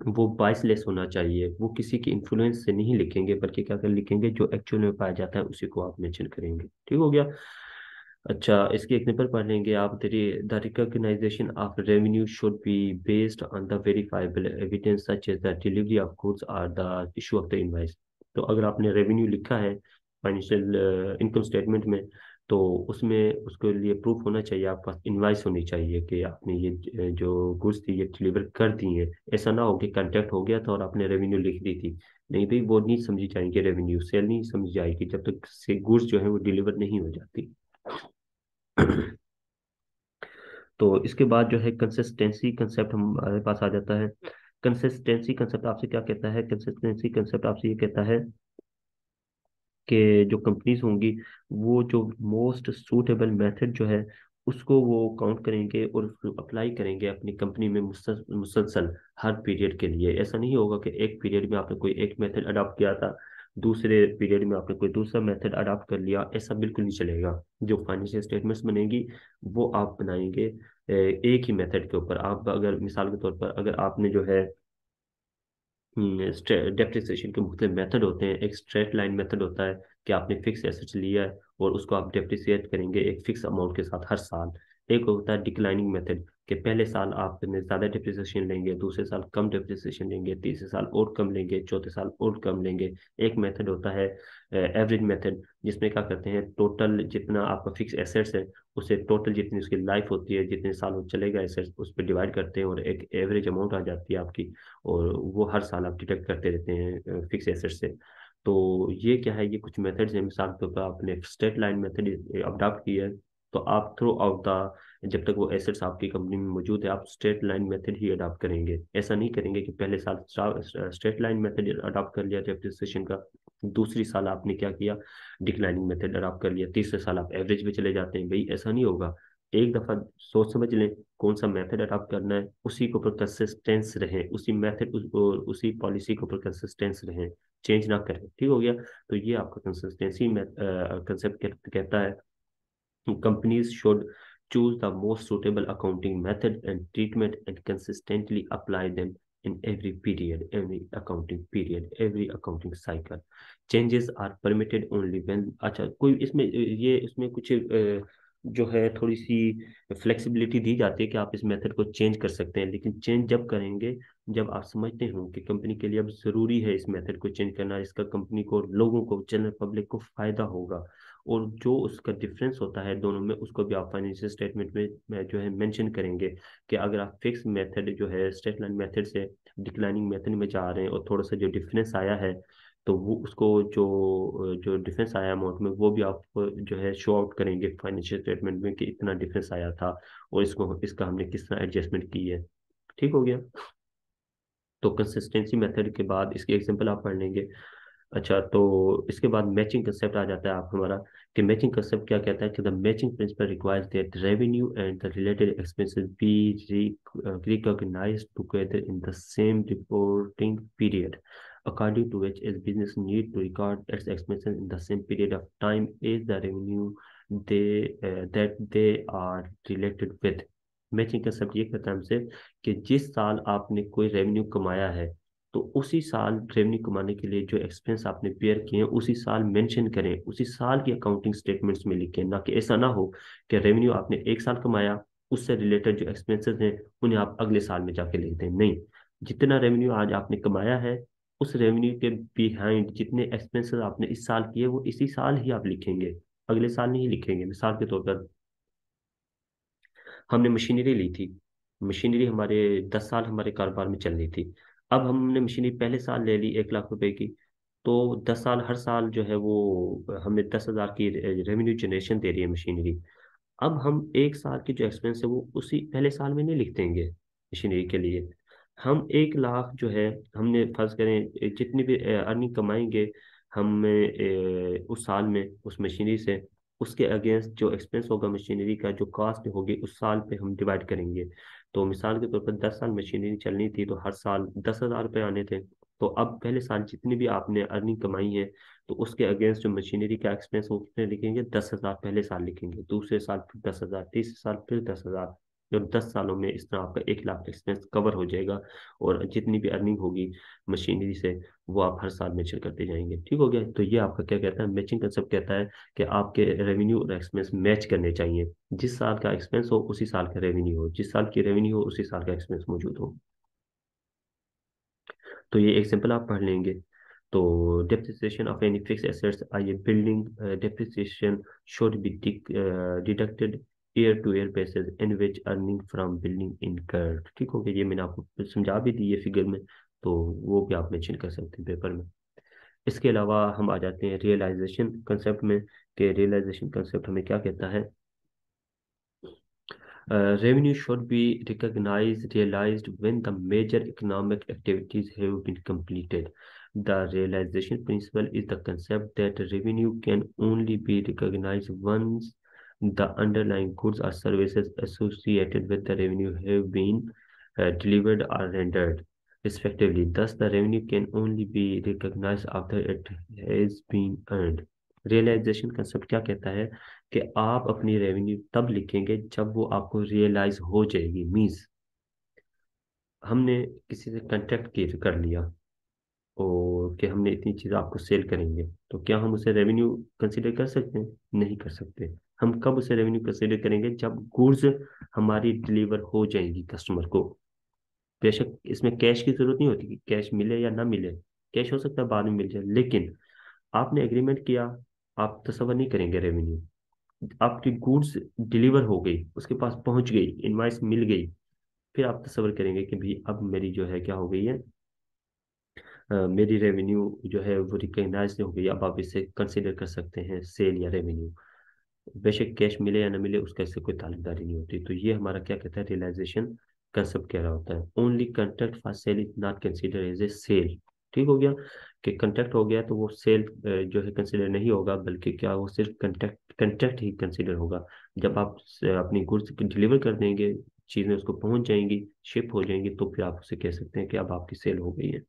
वो बाइसलेस होना चाहिए। वो किसी के इन्फ्लुएंस से नहीं लिखेंगे, बल्कि क्या कर लिखेंगे, जो एक्चुअल में पाया जाता है उसी को आप मेंशन करेंगे। ठीक हो गया। अच्छा, इसके एग्जांपल पढ़ लेंगे आप। The recognisation of revenue should be based on the verifiable evidence such as the delivery of goods और the issue of the invoice. तो अगर आपने रेवेन्यू लिखा है फाइनेंशियल इनकम स्टेटमेंट में, तो उसमें उसके लिए प्रूफ होना चाहिए, आपके पास इनवाइस होनी चाहिए कि आपने ये जो गुड्स थी ये डिलीवर कर दी है। ऐसा ना हो कि कॉन्टैक्ट हो गया था और आपने रेवेन्यू लिख दी थी। नहीं भाई, वो नहीं समझी जाएगी, रेवेन्यू सेल नहीं समझी जाएगी जब तक से गुड्स जो है वो डिलीवर नहीं हो जाती। तो इसके बाद जो है कंसिस्टेंसी कंसेप्ट हमारे पास आ जाता है। कंसिस्टेंसी कंसेप्ट आपसे क्या कहता है? कंसिस्टेंसी कंसेप्ट आपसे ये कहता है कि जो कंपनीज होंगी, वो जो मोस्ट सूटेबल मेथड जो है उसको वो काउंट करेंगे और उसको अप्लाई करेंगे अपनी कंपनी में मुसलसल हर पीरियड के लिए। ऐसा नहीं होगा कि एक पीरियड में आपने कोई एक मेथड अडॉप्ट किया था, दूसरे पीरियड में आपने कोई दूसरा मेथड अडॉप्ट कर लिया। ऐसा बिल्कुल नहीं चलेगा। जो फाइनेंशियल स्टेटमेंट्स बनेगी वो आप बनाएंगे एक ही मेथड के ऊपर। आप अगर मिसाल के तौर पर, अगर आपने जो है डेप्रिसिएशन के मुख्तलिफ मेथड होते हैं। एक स्ट्रेट लाइन मेथड होता है कि आपने फिक्स एसेट्स लिया है और उसको आप डेप्रिसिएट करेंगे एक फिक्स अमाउंट के साथ हर साल। एक होता है डिक्लाइनिंग मेथड, कि पहले साल आपने ज़्यादा डेप्रिसिएशन लेंगे, दूसरे साल कम डेप्रिसिएशन लेंगे, तीसरे साल और कम लेंगे, चौथे साल और कम लेंगे। एक मेथड होता है एवरेज मेथड, जिसमें क्या करते हैं, टोटल जितना आपका फिक्स एसेट्स है उसे टोटल जितनी उसकी लाइफ होती है, जितने साल वो चलेगा एसेट्स, उस पर डिवाइड करते हैं और एक एवरेज अमाउंट आ जाती है आपकी। और वो हर साल आप डिडक्ट करते रहते हैं फिक्स एसेट से। तो ये क्या है, ये कुछ मेथड्स हैं। मिसाल के तौर पर आपने स्ट्रेट लाइन मेथड अडॉप्ट किया है, तो आप थ्रू आउट द, जब तक वो एसेट्स आपकी कंपनी में मौजूद है, आप स्ट्रेट लाइन मेथड ही अडॉप्ट करेंगे। ऐसा नहीं करेंगे कि पहले साल स्ट्रेट लाइन मेथड अडॉप्ट कर लिया डेप्रिसिएशन का, दूसरी साल आपने क्या किया, डिक्लाइनिंग मेथड अडॉप्ट कर लिया, तीसरे साल आप एवरेज पे चले जाते हैं। भाई ऐसा नहीं होगा। एक दफा सोच समझ लें कौन सा मेथड अडॉप्ट करना है, उसी के ऊपर कंसिस्टेंस रहें, उसी मेथड और उसी पॉलिसी के ऊपर कंसिस्टेंस रहें, चेंज ना करें। ठीक हो गया। तो ये आपका कंसिस्टेंसी में कंसेप्ट कहता है, companies should choose the most suitable accounting method and treatment and consistently apply them in every period, every accounting period, every accounting cycle. Changes are permitted only when, अच्छा कोई इसमें ये इसमें कुछ जो है थोड़ी सी फ्लेक्सिबिलिटी दी जाती है कि आप इस मेथड को चेंज कर सकते हैं, लेकिन चेंज जब करेंगे जब आप समझते हो कि कंपनी के लिए अब ज़रूरी है इस मेथड को चेंज करना, इसका कंपनी को, लोगों को, जनरल पब्लिक को फ़ायदा होगा। और जो उसका डिफरेंस होता है दोनों में, उसको भी आप फाइनेंशियल स्टेटमेंट में जो है मेंशन करेंगे। कि अगर आप फिक्स मेथड जो है स्ट्रेट लाइन मेथड से डिक्लाइनिंग मेथड में जा रहे हैं और थोड़ा सा जो डिफरेंस आया है, तो वो उसको जो जो डिफरेंस आया अमाउंट में, वो भी आप जो है शो आउट करेंगे फाइनेंशियल स्टेटमेंट में कि इतना डिफरेंस आया था और इसको इसका हमने किस तरह एडजस्टमेंट की है। ठीक हो गया। तो कंसिस्टेंसी मेथड के बाद इसके एग्जांपल आप पढ़ लेंगे। अच्छा, तो इसके बाद मैचिंग कंसेप्ट आ जाता है आप हमारा। कि मैचिंग कंसेप्ट क्या कहता है कि the matching principle requires that revenue and the related expenses be recognised together in the same reporting period, according to which a business need to record its expenses in the same period of time as the revenue that they are related with. Matching concept ये कहता है हमसे कि जिस साल आपने कोई revenue कमाया है, तो उसी साल रेवेन्यू कमाने के लिए जो एक्सपेंस आपने बेयर किए हैं उसी साल मेंशन करें, उसी साल की अकाउंटिंग स्टेटमेंट्स में लिखें। ना कि ऐसा ना हो कि रेवेन्यू आपने एक साल कमाया, उससे रिलेटेड जो एक्सपेंसेस हैं उन्हें आप अगले साल में जाके लिख दें। नहीं, जितना रेवेन्यू आज आपने कमाया है, उस रेवेन्यू के बिहाइंड जितने एक्सपेंसेस आपने इस साल किए वो इसी साल ही आप लिखेंगे, अगले साल नहीं लिखेंगे। मिसाल के तौर पर हमने मशीनरी ली थी, मशीनरी हमारे 10 साल हमारे कारोबार में चल रही थी। अब हमने मशीनरी पहले साल ले ली 1 लाख रुपए की, तो 10 साल हर साल जो है वो हमें 10,000 की रेवेन्यू जनरेशन दे रही है मशीनरी। अब हम एक साल की जो एक्सपेंस है वो उसी पहले साल में नहीं लिख देंगे मशीनरी के लिए। हम 1 लाख जो है, हमने फर्ज करें जितनी भी अर्निंग कमाएंगे हम उस साल में उस मशीनरी से, उसके अगेंस्ट जो एक्सपेंस होगा मशीनरी का, जो कॉस्ट होगी उस साल पे हम डिवाइड करेंगे। तो मिसाल के तौर पर 10 साल मशीनरी चलनी थी तो हर साल 10,000 रुपये आने थे। तो अब पहले साल जितनी भी आपने अर्निंग कमाई है, तो उसके अगेंस्ट जो मशीनरी का एक्सपेंस वो कितने लिखेंगे, 10,000 पहले साल लिखेंगे, दूसरे साल फिर 10,000, तीसरे साल फिर 10,000। और 10 सालों में इस तरह आपका 1 लाख एक्सपेंस कवर हो जाएगा। और जितनी भी अर्निंग होगी मशीनरी से, वो आप हर साल मेंशन करते जाएंगे। ठीक हो गया। तो ये आपका क्या कहता है, मैचिंग कंसेप्ट कहता है कि आपके रेवेन्यू और एक्सपेंस मैच करने चाहिए। जिस साल का एक्सपेंस हो उसी साल का रेवेन्यू हो, जिस साल की रेवेन्यू हो उसी साल का एक्सपेंस मौजूद हो। तो ये एग्जांपल आप पढ़ लेंगे। तो depreciation of any fix assets, आइए building depreciation should be deducted year to year basis in which earning from building incurred. ठीक हो गया। ये मैंने आपको समझा भी दी है फिगर में, तो वो भी आप मेंशन कर सकते हैं पेपर में। इसके अलावा हम आ जाते हैं रियलाइजेशन कंसेप्ट में, कि रियलाइजेशन कंसेप्ट हमें क्या कहता है। Revenue should be recognized, realized when the major economic activities have been completed. The realization principle is the concept that revenue can only be recognized once the underlying goods or services associated with the revenue have been delivered or rendered, respectively. Thus, the revenue can only be recognized after it has been earned. Realisation concept क्या कहता है कि आप अपनी revenue तब लिखेंगे जब वो आपको रियलाइज हो जाएगी। मींस हमने किसी से कॉन्ट्रैक्ट कर लिया और कि हमने इतनी चीज़ आपको सेल करेंगे, तो क्या हम उसे रेवेन्यू कंसीडर कर सकते हैं? नहीं कर सकते। हम कब उसे रेवेन्यू कंसीडर करेंगे? जब गुड्स हमारी डिलीवर हो जाएंगी कस्टमर को। बेशक इसमें कैश की जरूरत नहीं होती कि कैश मिले या ना मिले, कैश हो सकता है बाद में मिल जाए, लेकिन आपने एग्रीमेंट किया, आप तसव्वुर नहीं करेंगे रेवेन्यू। आपकी गुड्स डिलीवर हो गई, उसके पास पहुंच गई, इनवाइस मिल गई, फिर आप तसव्वुर करेंगे कि भाई अब मेरी जो है क्या हो गई है, मेरी रेवेन्यू जो है वो रिकग्नाइज हो गई। अब आप इसे कंसिडर कर सकते हैं सेल या रेवेन्यू। बेशक कैश मिले या ना मिले उसका इससे कोई ताल्लुकदारी नहीं होती। तो ये हमारा क्या कहता है, रियलाइजेशन कंसेप्ट कह रहा होता है। Only contract for sale is not consider as a sale. ठीक हो गया कि कंट्रैक्ट हो गया तो वो सेल जो है कंसिडर नहीं होगा, बल्कि क्या वो सिर्फ कंट्रैक्ट कंट्रैक्ट ही कंसिडर होगा। जब आप अपनी गुड्स डिलीवर कर देंगे, चीज़ें उसको पहुंच जाएंगी, शिप हो जाएंगी, तो फिर आप उसे कह सकते हैं कि अब आपकी सेल हो गई है।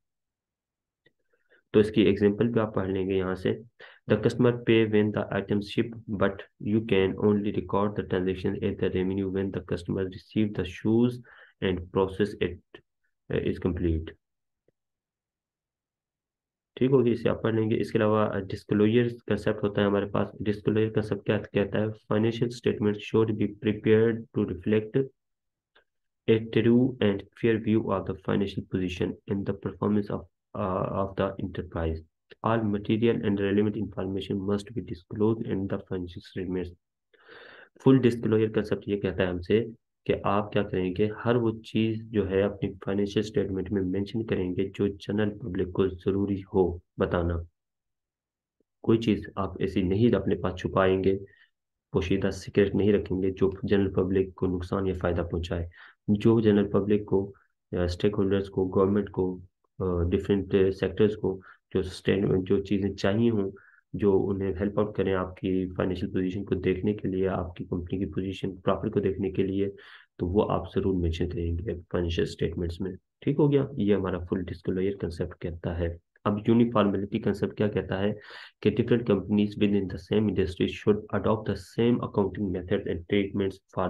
तो इसकी एग्जांपल भी आप पढ़ लेंगे यहाँ से। द कस्टमर पे when the item ship, but you can only record the transaction at the revenue when the customer receive the shoes and process it is complete. ठीक होगी, इसे आप पढ़ लेंगे। इसके अलावा डिस्क्लोजर कंसेप्ट होता है हमारे पास। डिस्क्लोजर कंसेप्ट क्या कहता है, financial statement should be prepared to reflect a true and fair view of the financial position and the performance of the enterprise. All material and relevant information must be disclosed in the financial statements. Full disclosure concept ये कहता है हमसे कि आप क्या करेंगे, हर वो चीज़ जो है अपनी फाइनेंशियल स्टेटमेंट में मेंशन करेंगे जो जनरल पब्लिक को ज़रूरी हो बताना। कोई चीज़ आप ऐसी नहीं अपने पास छुपाएंगे, पोशीदा सीक्रेट नहीं रखेंगे जो जनरल पब्लिक को नुकसान या फायदा पहुंचाए। जो जनरल पब्लिक को, स्टेक होल्डर्स को, गवर्नमेंट को, डिफरेंट सेक्टर्स को जो सस्टेन जो चीज़ें चाहिए हों, जो उन्हें हेल्प आउट करें आपकी फाइनेंशियल पोजीशन को देखने के लिए, आपकी कंपनी की पोजीशन प्रॉफिट को देखने के लिए, तो वो आप जरूर मेंशन करेंगे फाइनेंशियल स्टेटमेंट्स में। ठीक हो गया, ये हमारा फुल डिस्क्लोजर कंसेप्ट कहता है। अब यूनिफॉर्मेलिटी कंसेप्ट क्या कहता है कि different companies within the same industry should adopt the same accounting methods and treatments for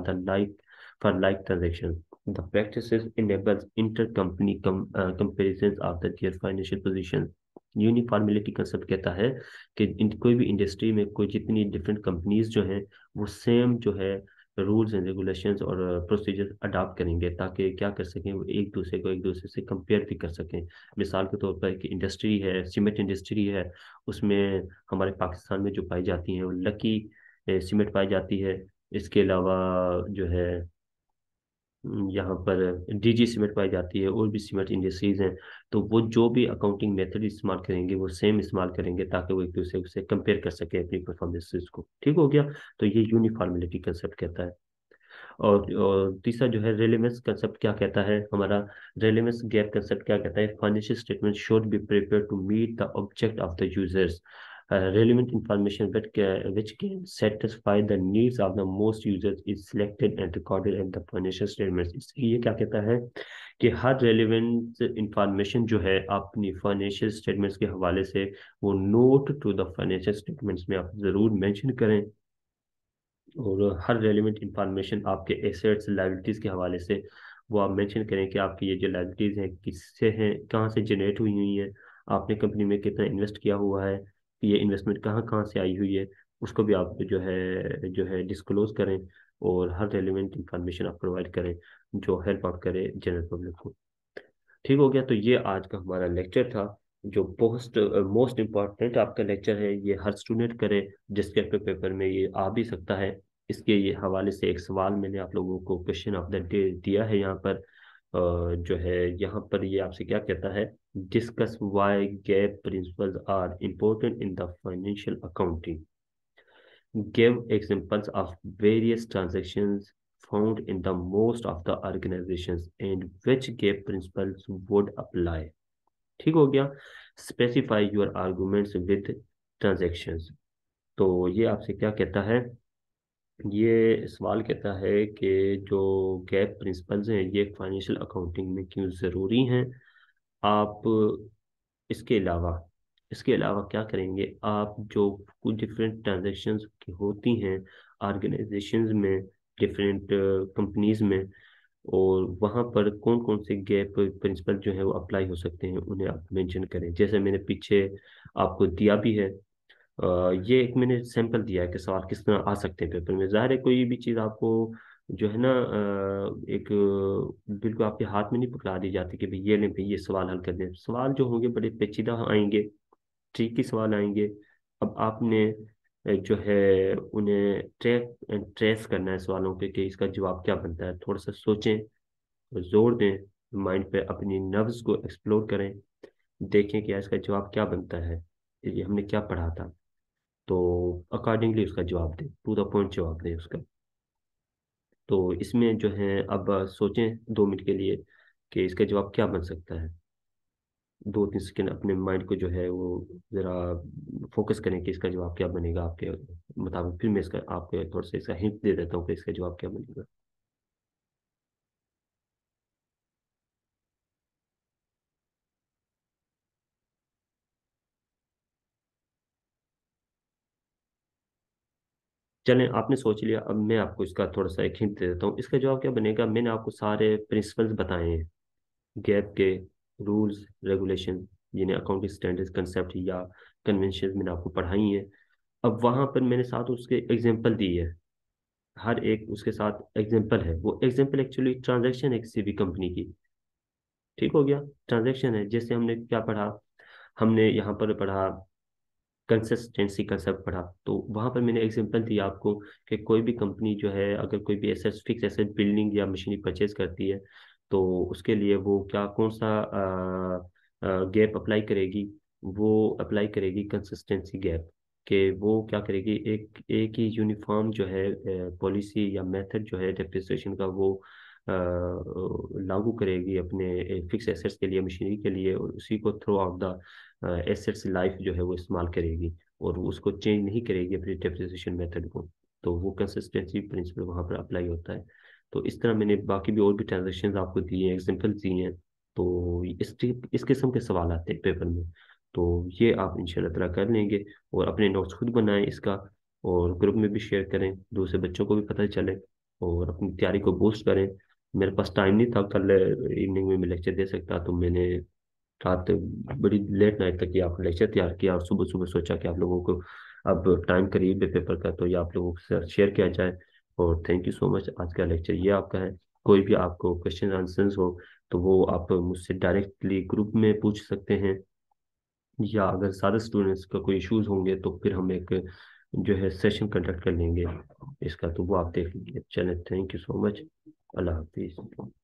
like transactions. The practices enables intercompany comparisons of their financial positions. Uniformity concept कहता है कि कोई भी इंडस्ट्री में कोई जितनी डिफरेंट कंपनीज जो हैं वो सेम जो है रूल्स एंड रेगुलेशंस और प्रोसीजर्स अडॉप्ट करेंगे, ताकि क्या कर सकें, वो एक दूसरे से कंपेयर भी कर सकें। मिसाल के तौर पर एक इंडस्ट्री है, सीमेंट इंडस्ट्री है, उसमें हमारे पाकिस्तान में जो पाई जाती हैं वो लकी सीमेंट पाई जाती है। इसके अलावा जो है यहाँ पर डीजी सीमेंट पाई जाती है, और भी सीमेंट इंडस्ट्रीज हैं। तो वो जो भी अकाउंटिंग मेथड इस्तेमाल करेंगे वो सेम इस्तेमाल करेंगे, ताकि वो एक दूसरे से कंपेयर कर सके अपनी परफॉर्मेंसेस को। ठीक हो गया। तो ये यूनिफॉर्मेलिटी कंसेप्ट कहता है। और तीसरा जो है रेलेवेंस कंसेप्ट क्या कहता है हमारा, रेलेवेंस गैप कंसेप्ट क्या कहता है, financial statement should be prepared to meet the object of the users, relevant information which can satisfy the needs of the most users is selected and recorded in the financial statements। इसलिए ये क्या कहता है कि हर relevant information जो है अपनी financial statements के हवाले से वो note to the financial statements में आप ज़रूर मेंशन करें। और हर रेलिवेंट इंफॉर्मेशन आपके एसेट्स लाइबिलिटीज़ के हवाले से वो आप मेंशन करें कि आपकी ये जो लाइबिलिटीज़ हैं किससे हैं, कहाँ से जनरेट हुई हुई हैं, आपने कंपनी में कितना इन्वेस्ट किया हुआ है, ये इन्वेस्टमेंट कहाँ कहाँ से आई हुई है, उसको भी आप जो है डिस्क्लोज करें। और हर रेलिवेंट इंफॉर्मेशन आप प्रोवाइड करें जो हेल्प आप करें जनरल पब्लिक को। ठीक हो गया। तो ये आज का हमारा लेक्चर था जो पोस्ट मोस्ट इम्पॉर्टेंट आपका लेक्चर है, ये हर स्टूडेंट करे जिसके आपके पेपर में ये आ भी सकता है। इसके ये हवाले से एक सवाल मैंने आप लोगों को क्वेश्चन ऑफ द डे दिया है यहाँ पर। जो है यहाँ पर ये आपसे क्या कहता है, discuss why GAAP principles are important in the financial accounting, give examples of various transactions found in the most of the organizations and which gap principles would apply। ठीक हो गया। specify your arguments with transactions। तो ये आपसे क्या कहता है, ये सवाल कहता है कि जो गैप प्रिंसिपल्स हैं ये फाइनेंशियल अकाउंटिंग में क्यों ज़रूरी हैं। आप इसके अलावा इसके अलावा क्या करेंगे, आप जो कुछ डिफरेंट ट्रांजैक्शंस की होती हैं ऑर्गेनाइजेशंस में, डिफरेंट कंपनीज में, और वहाँ पर कौन कौन से गैप प्रिंसिपल जो है वो अप्लाई हो सकते हैं उन्हें आप मेंशन करें। जैसे मैंने पीछे आपको दिया भी है, ये एक मैंने सैंपल दिया है कि सवाल किस तरह आ सकते हैं पेपर में। ज़ाहिर है कोई भी चीज़ आपको जो है ना एक बिल्कुल आपके हाथ में नहीं पकड़ा दी जाती कि भाई ये नहीं भाई ये सवाल हल कर दें। सवाल जो होंगे बड़े पेचीदा आएंगे, ट्रिकी सवाल आएंगे। अब आपने जो है उन्हें ट्रैक एंड ट्रेस करना है सवालों के कि इसका जवाब क्या बनता है। थोड़ा सा सोचें और जोर दें माइंड पे, अपनी नर्व्स को एक्सप्लोर करें, देखें कि यार इसका जवाब क्या बनता है, ये हमने क्या पढ़ा था। तो अकॉर्डिंगली उसका जवाब दें, टू द पॉइंट जवाब दें उसका। तो इसमें जो है अब सोचें 2 मिनट के लिए कि इसका जवाब क्या बन सकता है। 2-3 सेकेंड अपने माइंड को जो है वो ज़रा फोकस करें कि इसका जवाब क्या बनेगा आपके मुताबिक। फिर मैं इसका आपको थोड़ा सा इसका हिंट दे देता हूँ कि इसका जवाब क्या बनेगा। चलें, आपने सोच लिया, अब मैं आपको इसका थोड़ा सा एक हिंट दे देता हूँ। इसका जवाब क्या बनेगा, मैंने आपको सारे प्रिंसिपल्स बताए हैं गैप के, रूल्स रेगुलेशन, यानी अकाउंटिंग स्टैंडर्ड्स कंसेप्ट या कन्वेंशन मैंने आपको पढ़ाई हैं। अब वहां पर मैंने साथ उसके एग्जांपल दी है, हर एक उसके साथ एग्जांपल है। वो एग्जांपल एक्चुअली ट्रांजैक्शन है किसी भी कंपनी की। ठीक हो गया, ट्रांजैक्शन है। जैसे हमने क्या पढ़ा, हमने यहाँ पर पढ़ा कंसिस्टेंसी कंसेप्ट पढ़ा, तो वहां पर मैंने एग्जांपल दिया आपको कि कोई भी कंपनी जो है अगर कोई भी एसेट फिक्स एसेट बिल्डिंग या मशीनरी परचेज करती है तो उसके लिए वो क्या कौन सा गैप अप्लाई करेगी। वो अप्लाई करेगी कंसिस्टेंसी गैप, कि वो क्या करेगी, एक एक ही यूनिफॉर्म जो है पॉलिसी या मेथड जो है डेप्रिसिएशन का वो लागू करेगी अपने फिक्स एसेट्स के लिए, मशीनरी के लिए, और उसी को through out the assets life जो है वो इस्तेमाल करेगी, और उसको चेंज नहीं करेगी अपनी डेप्रिसिएशन मेथड को। तो वो कंसिस्टेंसी प्रिंसिपल वहाँ पर अप्लाई होता है। तो इस तरह मैंने बाकी भी और भी ट्रांजेक्शन आपको दिए हैं, एग्जांपल दिए हैं। तो इस किस्म के सवाल आते हैं पेपर में। तो ये आप इंशाल्लाह तआला कर लेंगे, और अपने नोट्स खुद बनाएं इसका, और ग्रुप में भी शेयर करें, दूसरे बच्चों को भी पता चले, और अपनी तैयारी को बूस्ट करें। मेरे पास टाइम नहीं था, कल इवनिंग में मैं लेक्चर दे सकता, तो मैंने रात बड़ी लेट नाइट तक ये आपका लेक्चर तैयार किया, और सुबह सुबह सोचा कि आप लोगों को अब टाइम करीब है पेपर का, तो ये आप लोगों के साथ शेयर किया जाए। और थैंक यू सो मच, आज का लेक्चर ये आपका है। कोई भी आपको क्वेश्चन आंसर्स हो तो वो आप मुझसे डायरेक्टली ग्रुप में पूछ सकते हैं, या अगर सारे स्टूडेंट्स का कोई इश्यूज होंगे तो फिर हम एक जो है सेशन कंडक्ट कर लेंगे इसका, तो वो आप देख लीजिए। चलें, थैंक यू सो मच, अल्लाह हाफिज़।